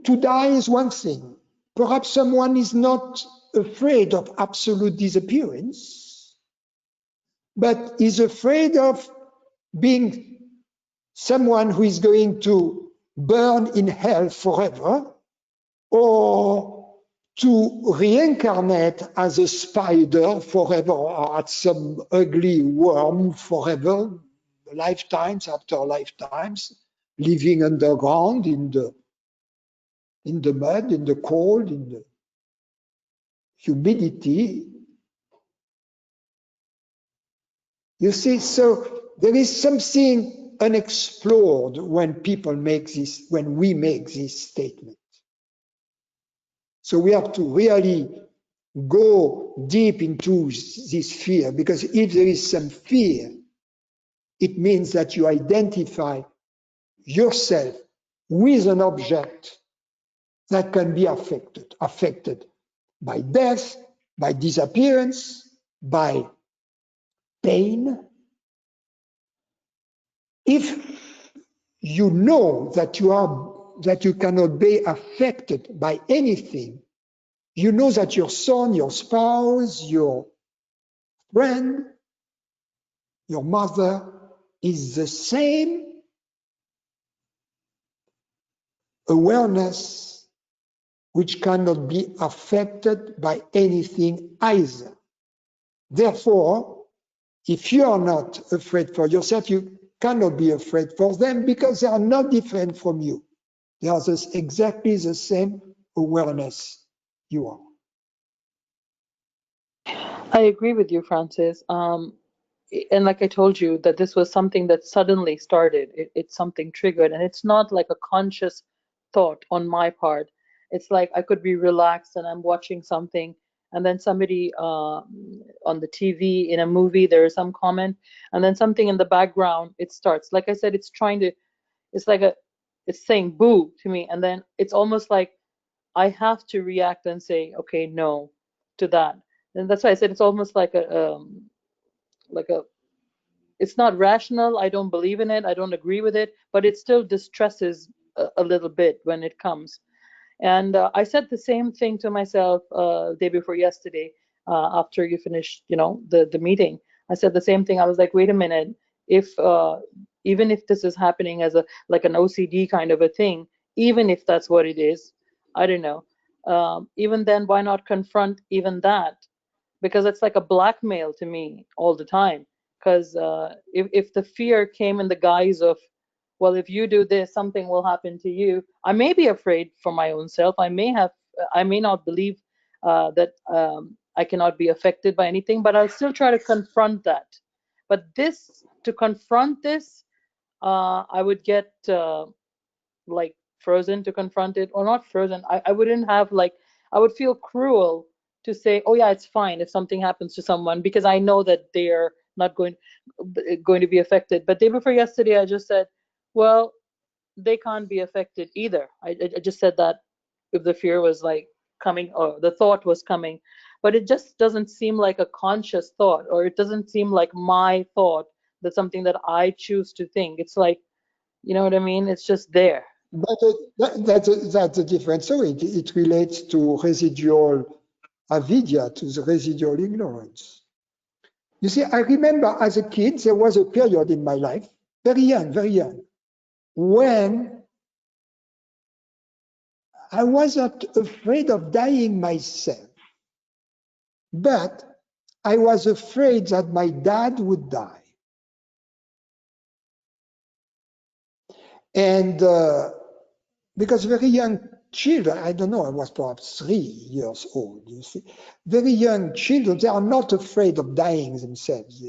to die is one thing. Perhaps someone is not afraid of absolute disappearance, but is afraid of being someone who is going to burn in hell forever, or to reincarnate as a spider forever, or as some ugly worm forever, lifetimes after lifetimes, living underground in the mud, in the cold, in the humidity. You see, so there is something unexplored when we make this statement. So we have to really go deep into this fear, because if there is some fear, it means that you identify yourself with an object that can be affected by death, by disappearance, by pain. If you know that you cannot be affected by anything, you know that your son, your spouse, your friend, your mother is the same awareness which cannot be affected by anything either. Therefore, if you are not afraid for yourself, you cannot be afraid for them, because they are not different from you. They are exactly the same awareness you are. I agree with you, Francis. And like I told you, that this was something that suddenly started. It's something triggered, and it's not like a conscious thought on my part. It's like I could be relaxed and I'm watching something, and then somebody on the TV in a movie, there is some comment, and then something in the background, it starts. Like I said, it's it's saying boo to me, and then it's almost like I have to react and say, okay, no, to that. And that's why I said it's almost like like a it's not rational. I don't believe in it. I don't agree with it, but it still distresses a little bit when it comes. And I said the same thing to myself day before yesterday, after you finished, the meeting. I said the same thing. I was like, wait a minute, if even if this is happening as like an OCD kind of a thing, even if that's what it is, I don't know. Even then, why not confront even that? Because it's like a blackmail to me all the time. Because if the fear came in the guise of, well, if you do this, something will happen to you, I may be afraid for my own self. I may not believe that I cannot be affected by anything, but I'll still try to confront that. But to confront this, I would get like frozen to confront it, or not frozen. I wouldn't have I would feel cruel to say, oh yeah, it's fine if something happens to someone, because I know that they're not going to be affected. But day before yesterday, I just said, well, they can't be affected either. I just said that if the fear was like coming, or the thought was coming, but it just doesn't seem like a conscious thought, or it doesn't seem like my thought, that's something that I choose to think. It's like, you know what I mean? It's just there. But that's a different story. It relates to residual avidya, to the residual ignorance. You see, I remember as a kid, there was a period in my life, very young, when I wasn't afraid of dying myself, but I was afraid that my dad would die. And because very young children, I don't know, I was perhaps 3 years old, you see. Very young children, they are not afraid of dying themselves.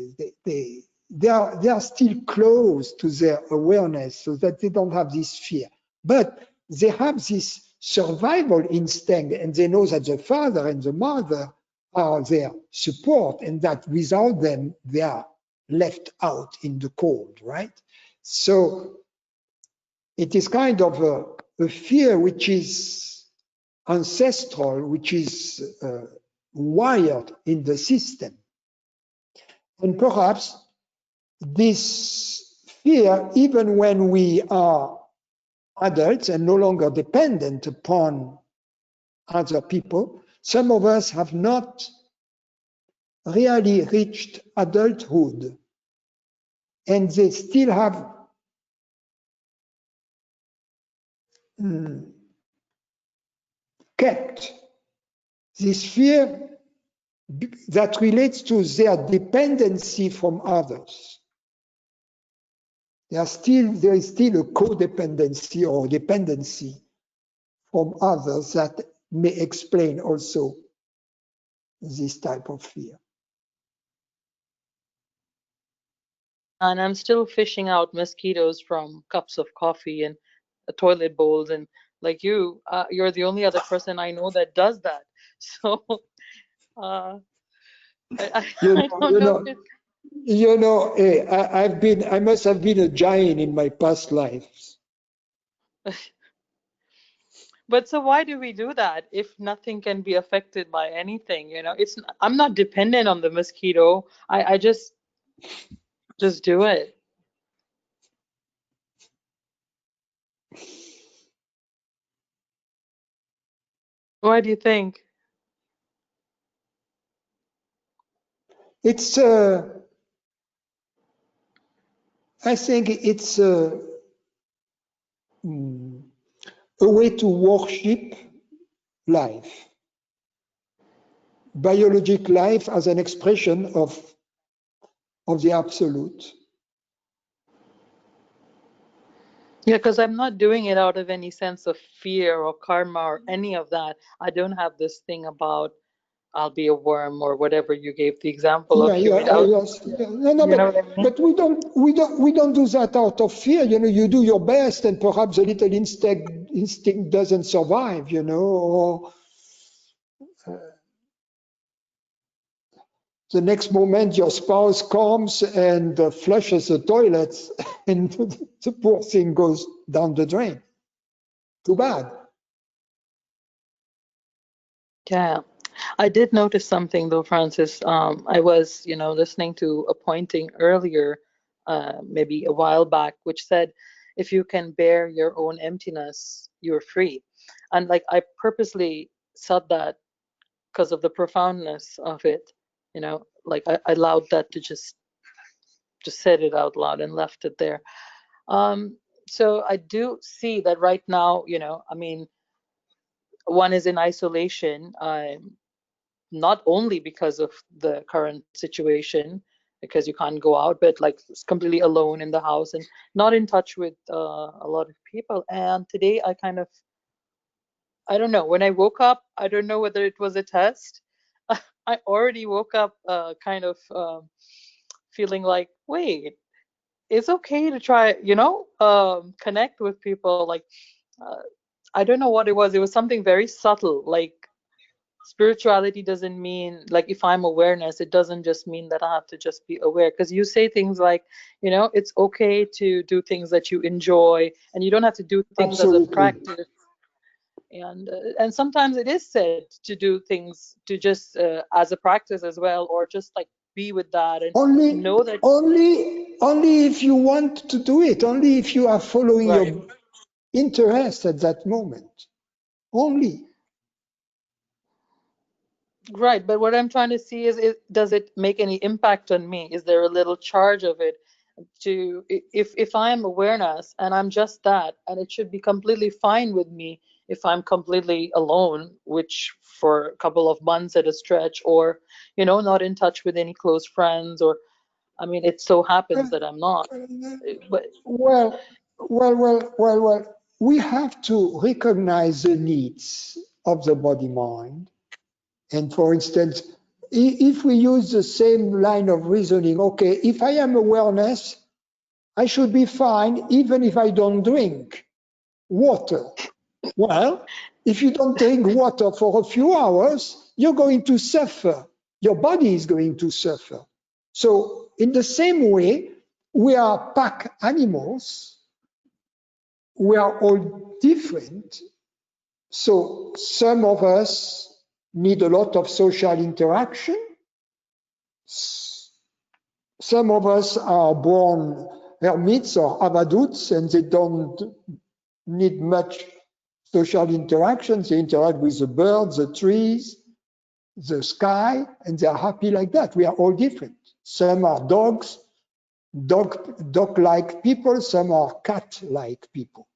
they are still close to their awareness, so that they don't have this fear. But they have this survival instinct, and they know that the father and the mother are their support, and that without them, they are left out in the cold, right? So it is kind of a fear which is ancestral, which is wired in the system. And perhaps this fear, even when we are adults and no longer dependent upon other people, some of us have not really reached adulthood, and they still have kept this fear that relates to their dependency from others. There is still a codependency or dependency from others that may explain also this type of fear. And I'm still fishing out mosquitoes from cups of coffee and toilet bowls, and like you're the only other person I know that does that. So uh, I don't know if it's I must have been a giant in my past lives. But so why do we do that if nothing can be affected by anything? I'm not dependent on the mosquito. I just do it. Why do you think? It's I think it's a way to worship life, biologic life as an expression of the absolute. Yeah, because I'm not doing it out of any sense of fear or karma or any of that. I don't have this thing about I'll be a worm or whatever you gave the example of. But we don't do that out of fear. You do your best, and perhaps the little instinct doesn't survive. Or the next moment your spouse comes and flushes the toilets, and the poor thing goes down the drain. Too bad. Yeah. I did notice something though, Francis. I was, listening to a pointing earlier, maybe a while back, which said, if you can bear your own emptiness, you're free. And like I purposely said that because of the profoundness of it, like I allowed that to just said it out loud and left it there. So I do see that right now, I mean, one is in isolation. Not only because of the current situation, because you can't go out, but like completely alone in the house and not in touch with a lot of people. And today I don't know, when I woke up, I don't know whether it was a test. I already woke up kind of feeling like, wait, it's okay to try, connect with people. Like, I don't know what it was. It was something very subtle, like spirituality doesn't mean like if I'm awareness, it doesn't just mean that I have to just be aware, because you say things like, it's okay to do things that you enjoy and you don't have to do things as a practice. And sometimes it is said to do things to just as a practice as well, or just like be with that and know that only if you want to do it, only if you are following your interest at that moment, only. Right, but what I'm trying to see is, does it make any impact on me? Is there a little charge of it to, if I'm awareness and I'm just that, and it should be completely fine with me if I'm completely alone, which for a couple of months at a stretch, or, not in touch with any close friends, or, I mean, it so happens that I'm not. But well, we have to recognize the needs of the body mind. And for instance, if we use the same line of reasoning, okay, if I am awareness, I should be fine even if I don't drink water. Well, if you don't drink water for a few hours, you're going to suffer. Your body is going to suffer. So in the same way, we are pack animals. We are all different. So some of us need a lot of social interaction. Some of us are born hermits or avaduts and they don't need much social interaction. They interact with the birds, the trees, the sky, and they are happy like that. We are all different. Some are dogs, dog-like people. Some are cat-like people.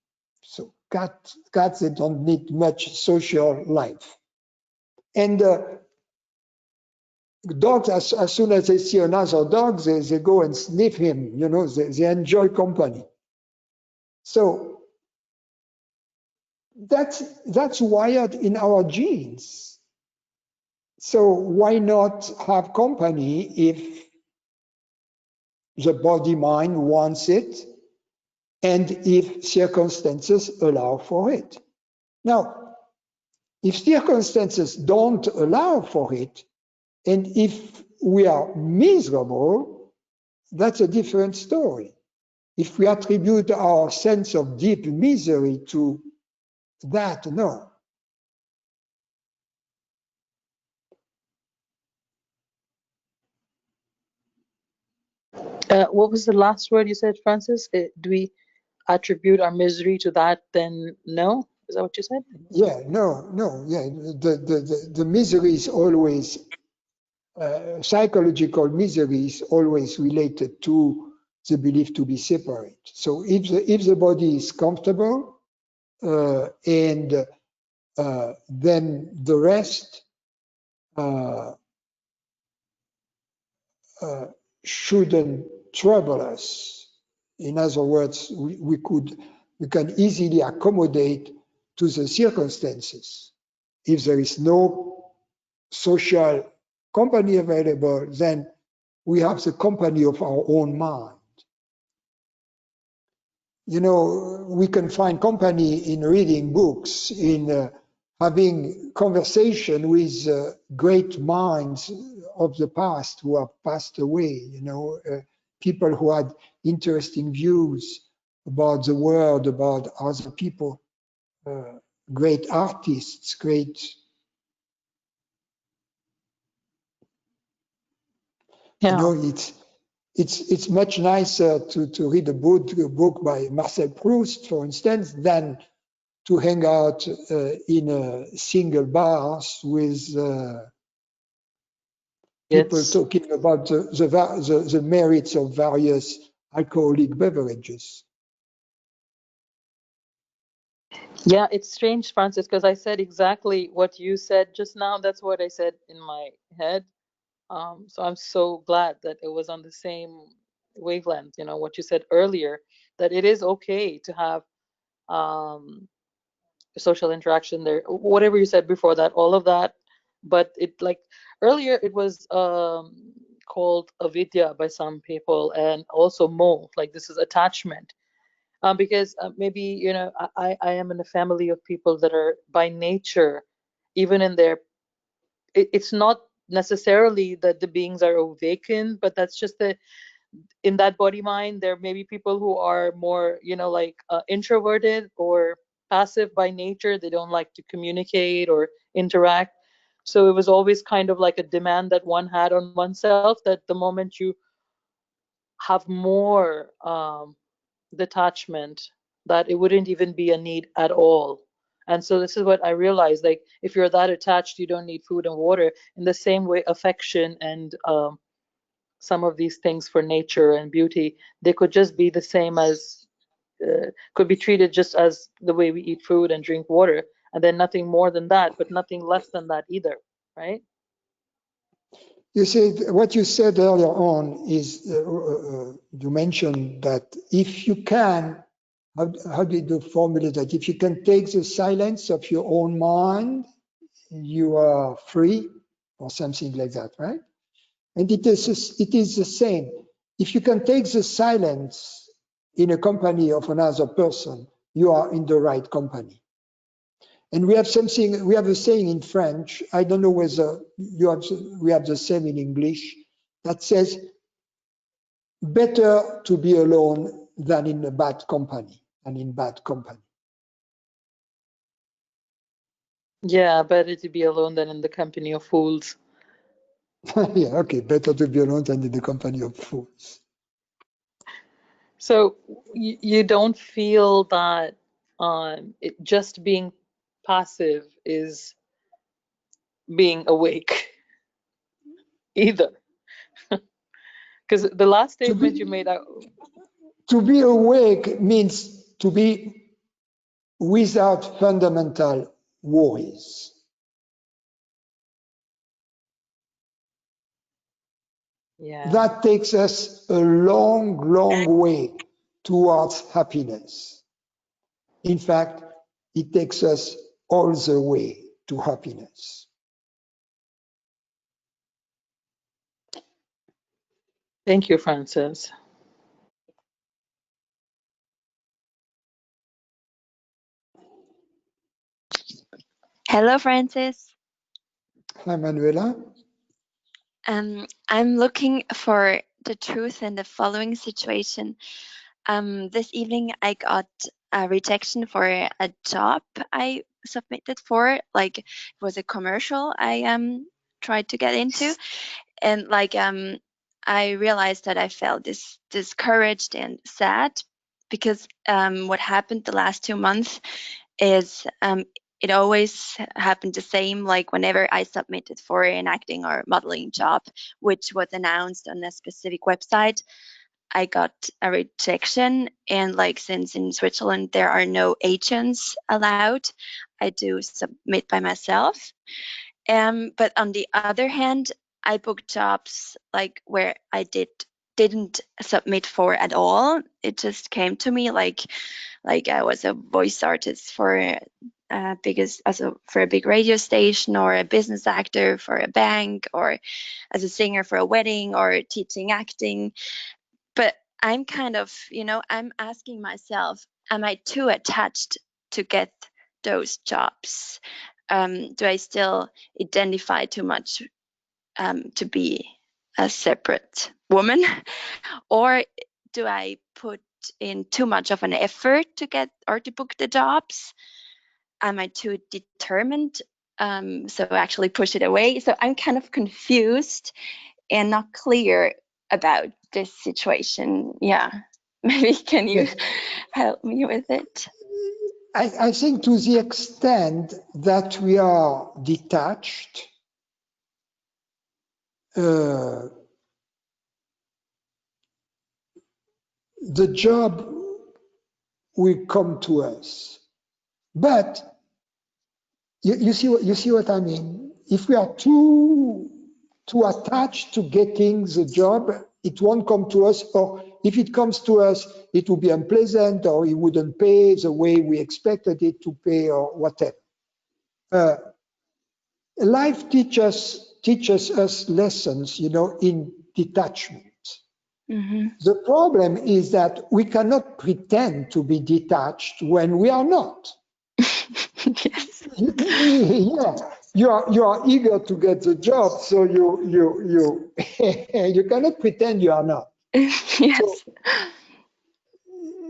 So cats, they don't need much social life. And dogs, as soon as they see another dog, they go and sniff him. You know, they enjoy company. So that's wired in our genes. So why not have company if the body mind wants it and if circumstances allow for it? Now, if circumstances don't allow for it, and if we are miserable, that's a different story. If we attribute our sense of deep misery to that, no. What was the last word you said, Francis? Do we attribute our misery to that? Then no? Is that what you said? Yeah, no. Yeah, the misery is always psychological misery is always related to the belief to be separate. So if the body is comfortable and then the rest shouldn't trouble us. In other words, we can easily accommodate to the circumstances. If there is no social company available, then we have the company of our own mind. You know, we can find company in reading books, in having conversation with great minds of the past who have passed away, you know, people who had interesting views about the world, about other people, great artists, great. Yeah. You know, it's much nicer to read a book by Marcel Proust, for instance, than to hang out in a single bars with people talking about the merits of various alcoholic beverages. Yeah, it's strange, Francis, because I said exactly what you said just now. That's what I said in my head. So I'm so glad that it was on the same wavelength, you know, what you said earlier, that it is okay to have social interaction there, whatever you said before that, all of that. But it, like earlier, it was called avidya by some people, and also moh, like this is attachment. Because maybe, you know, I am in a family of people that are by nature, even in their, it's not necessarily that the beings are awakened, but that's just the, in that body mind, there may be people who are more, you know, like introverted or passive by nature. They don't like to communicate or interact. So it was always kind of like a demand that one had on oneself, that the moment you have more detachment, that it wouldn't even be a need at all. And so this is what I realized, like if you're that attached, you don't need food and water. In the same way, affection and some of these things for nature and beauty, they could just be the same as, could be treated just as the way we eat food and drink water, and then nothing more than that, but nothing less than that either, right? You see, what you said earlier on is, you mentioned that if you can, how did you formulate that? If you can take the silence of your own mind, you are free. or something like that, right? And it is the same. If you can take the silence in a company of another person, you are in the right company. And we have a saying in French, I don't know whether we have the same in English, that says, better to be alone than in a bad company, Yeah, better to be alone than in the company of fools. Yeah, okay, better to be alone than in the company of fools. So you don't feel that just being passive is being awake either. Because the last statement you made out. To be awake means to be without fundamental worries. Yeah. That takes us a long, long way towards happiness. In fact, it takes us all the way to happiness. Thank you, Francis. Hello, Francis. Hi, Manuela. I'm looking for the truth in the following situation. This evening, I got a rejection for a job I submitted for. Like, it was a commercial I tried to get into, and I realized that I felt discouraged and sad because what happened the last 2 months is it always happened the same. Like whenever I submitted for an acting or modeling job, which was announced on a specific website, I got a rejection. And like since in Switzerland there are no agents allowed, I do submit by myself. But on the other hand, I booked jobs like where I didn't submit for at all. It just came to me like I was a voice artist for for a big radio station, or a business actor for a bank, or as a singer for a wedding, or teaching acting. But I'm kind of, I'm asking myself, am I too attached to get those jobs? Do I still identify too much to be a separate woman? Or do I put in too much of an effort to get or to book the jobs? Am I too determined? So actually push it away. So I'm kind of confused and not clear about this situation. Yeah. Maybe can you help me with it? I think to the extent that we are detached, the job will come to us. But you see what I mean? If we are too attached to getting the job, it won't come to us, or if it comes to us, it will be unpleasant, or it wouldn't pay the way we expected it to pay, or whatever. Life teaches us lessons, in detachment. Mm-hmm. The problem is that we cannot pretend to be detached when we are not. Yes. Yeah, you are eager to get the job, so you you cannot pretend you are not. Yes.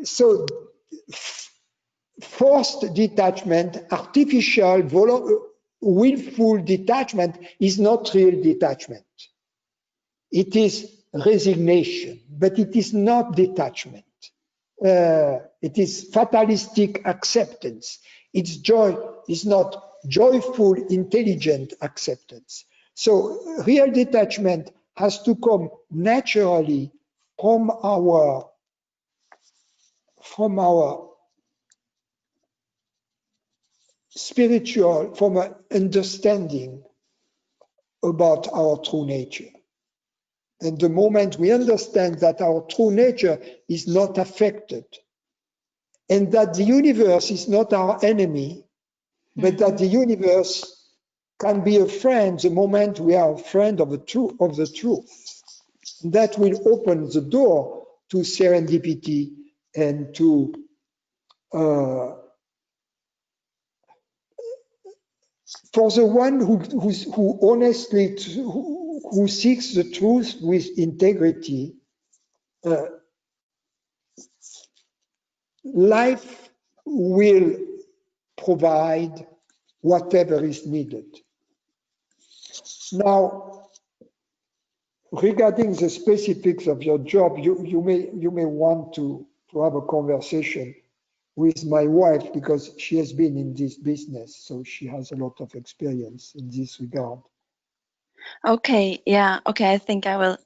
So forced detachment, artificial, willful detachment is not real detachment. It is resignation, but it is not detachment. It is fatalistic acceptance. Its joy is not joyful, intelligent acceptance. So real detachment has to come naturally from our spiritual, from an understanding about our true nature. And the moment we understand that our true nature is not affected, and that the universe is not our enemy, but that the universe can be a friend the moment we are a friend of the truth. That will open the door to serendipity and to for the one who honestly who seeks the truth with integrity, life will provide whatever is needed. Now, regarding the specifics of your job, you may want to have a conversation with my wife because she has been in this business, so she has a lot of experience in this regard. Okay, yeah, okay. I think I will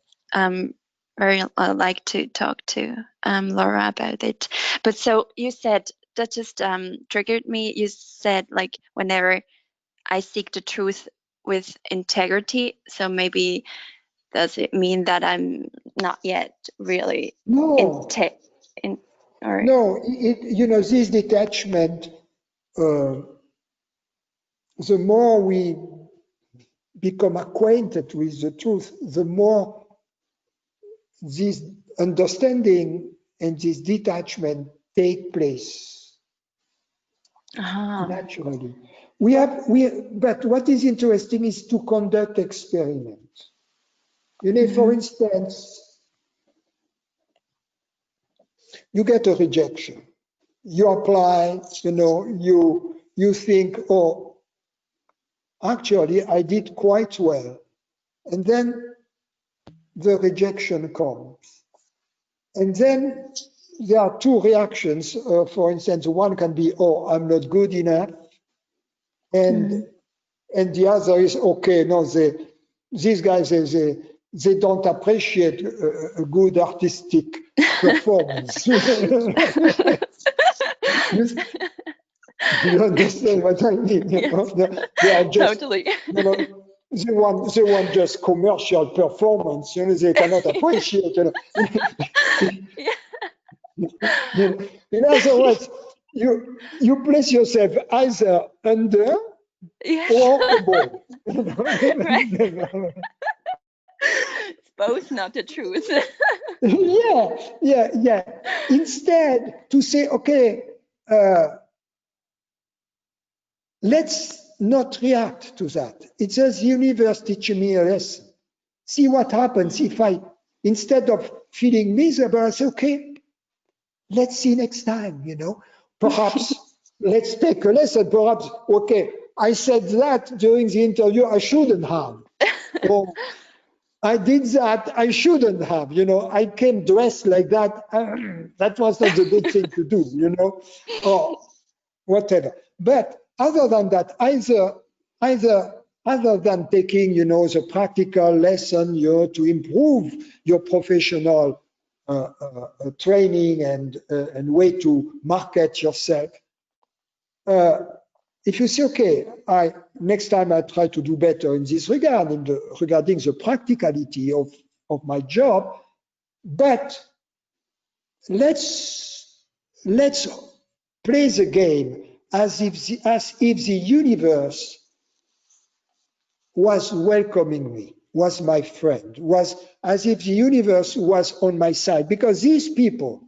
very like to talk to Laura about it. But so you said that just triggered me. You said like whenever I seek the truth with integrity. So maybe does it mean that I'm not yet really No, no. You know, this detachment. The more we become acquainted with the truth, the more this understanding and this detachment take place naturally. But what is interesting is to conduct experiments. You know, for instance, you get a rejection. You apply, you know, you think, oh, actually, I did quite well. And then the rejection comes. And then there are two reactions. For instance, one can be, oh, I'm not good enough. And the other is, okay, no, these guys, they don't appreciate a good artistic performance. You understand what I mean? You know? They are just, totally. you know, they want just commercial performance. You know, they cannot appreciate. You know, in other words, you place yourself either under or above. Right. It's both not the truth. Yeah. Instead, to say, okay, let's not react to that. It says the universe teaching me a lesson. See what happens if I, instead of feeling miserable, I say, okay, let's see next time, you know. Perhaps let's take a lesson. Perhaps, okay, I said that during the interview, I shouldn't have. Or I did that, I shouldn't have, you know. I came dressed like that. That was not a good thing to do, you know, or whatever. But other than that, other than taking, you know, the practical lesson, you know, to improve your professional training and way to market yourself. If you say, okay, next time I try to do better in this regard, regarding the practicality of my job, but let's play the game as if the universe was welcoming me, was my friend, was as if the universe was on my side, because these people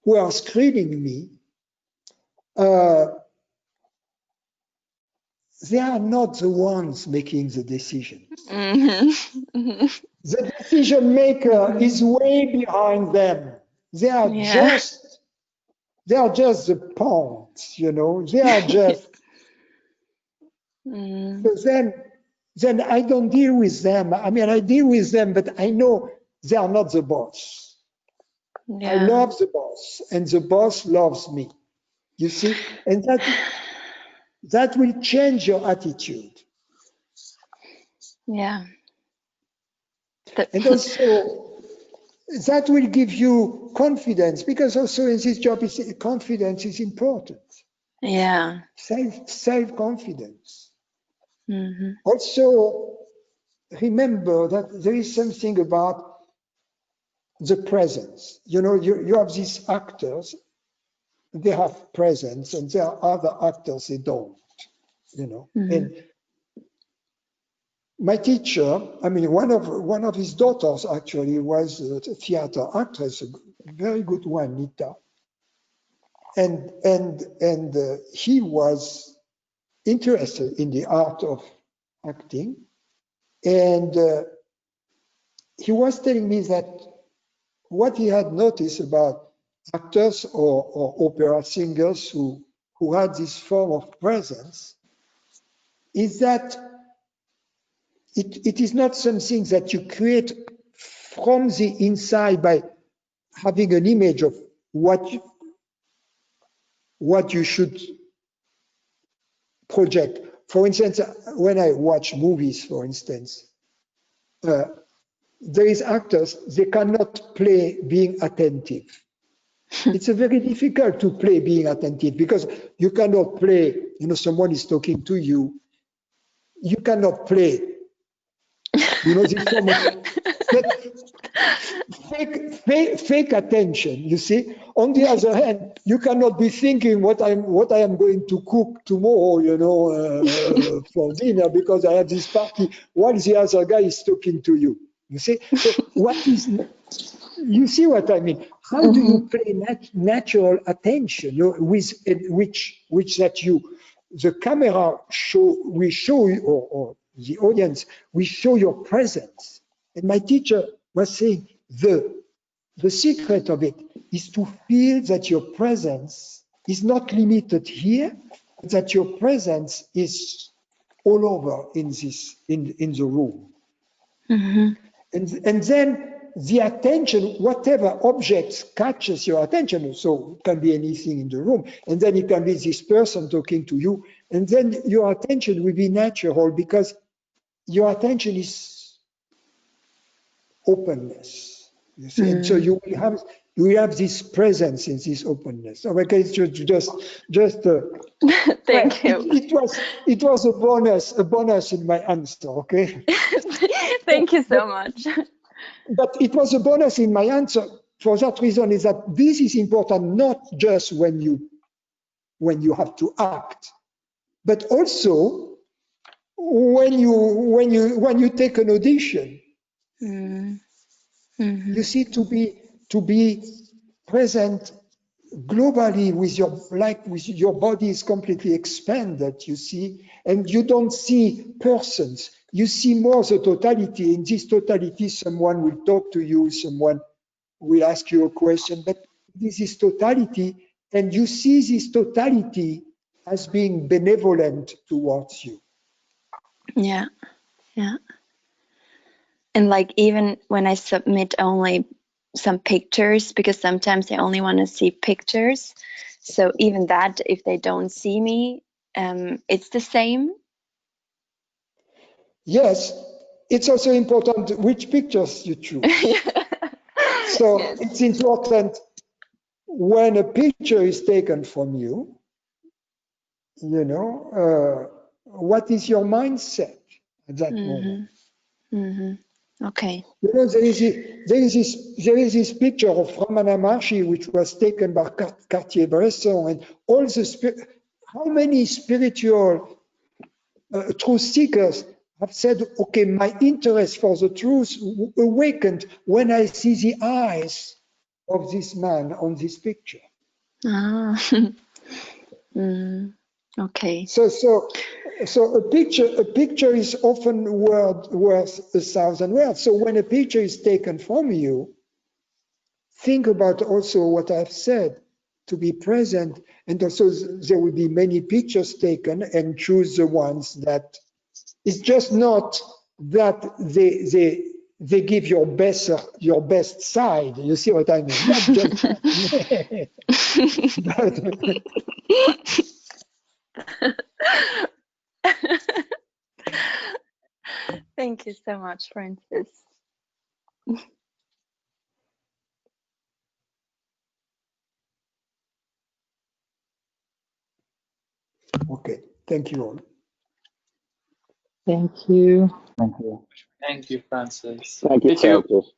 who are screening me, they are not the ones making the decision. The decision maker is way behind them. They are just the pawns, you know. They are just. So then I don't deal with them. I mean, I deal with them, but I know they are not the boss. I love the boss, and the boss loves me. You see, and that will change your attitude. Yeah. And also, that will give you confidence, because also in this job, confidence is important. Yeah. Self-confidence. Also, remember that there is something about the presence. You know, you have these actors, they have presence, and there are other actors, they don't. you know. And my teacher, I mean, one of his daughters actually was a theater actress, a very good one, Nita. And he was interested in the art of acting. And he was telling me that what he had noticed about actors or opera singers who had this form of presence is that it is not something that you create from the inside by having an image of what you should project. For instance, when I watch movies, for instance, there is actors, they cannot play being attentive. It's very difficult to play being attentive because you cannot play, you know, someone is talking to you. You cannot play, you know, this form of fake attention, you see. On the other hand, you cannot be thinking what I am going to cook tomorrow, you know, for dinner because I have this party while the other guy is talking to you. You see, so what is, you see what I mean? How do you play natural attention, you know, with which that you, the camera will show you, or the audience will show your presence. And my teacher was saying the secret of it is to feel that your presence is not limited here, but that your presence is all over in the room. And then the attention, whatever object catches your attention, so it can be anything in the room, and then it can be this person talking to you, and then your attention will be natural because your attention is openness. You see? And so you will have this presence in this openness. So okay, it's just Thank you. It was a bonus in my answer. Okay. Thank you so much. But it was a bonus in my answer for that reason, is that this is important not just when you have to act, but also when you take an audition. You see, to be present globally with your body is completely expanded, you see, and you don't see persons, you see more the totality. In this totality, someone will talk to you, someone will ask you a question, but this is totality, and you see this totality as being benevolent towards you. Yeah. And like, even when I submit only some pictures, because sometimes they only want to see pictures. So even that, if they don't see me, it's the same. Yes, it's also important which pictures you choose. So yes, it's important when a picture is taken from you, you know, what is your mindset at that moment? Okay. You know, there is this picture of Ramana Maharshi which was taken by Cartier-Bresson, and all the how many spiritual truth seekers have said, okay, my interest for the truth awakened when I see the eyes of this man on this picture. Okay. So a picture is often worth 1,000 words. So when a picture is taken from you, think about also what I've said, to be present, and also there will be many pictures taken, and choose the ones that it's just not that they give your best side. You see what I mean? Not just that. Thank you so much, Francis. Okay, thank you all. Thank you. Thank you. Thank you, Francis. Thank you, Francis.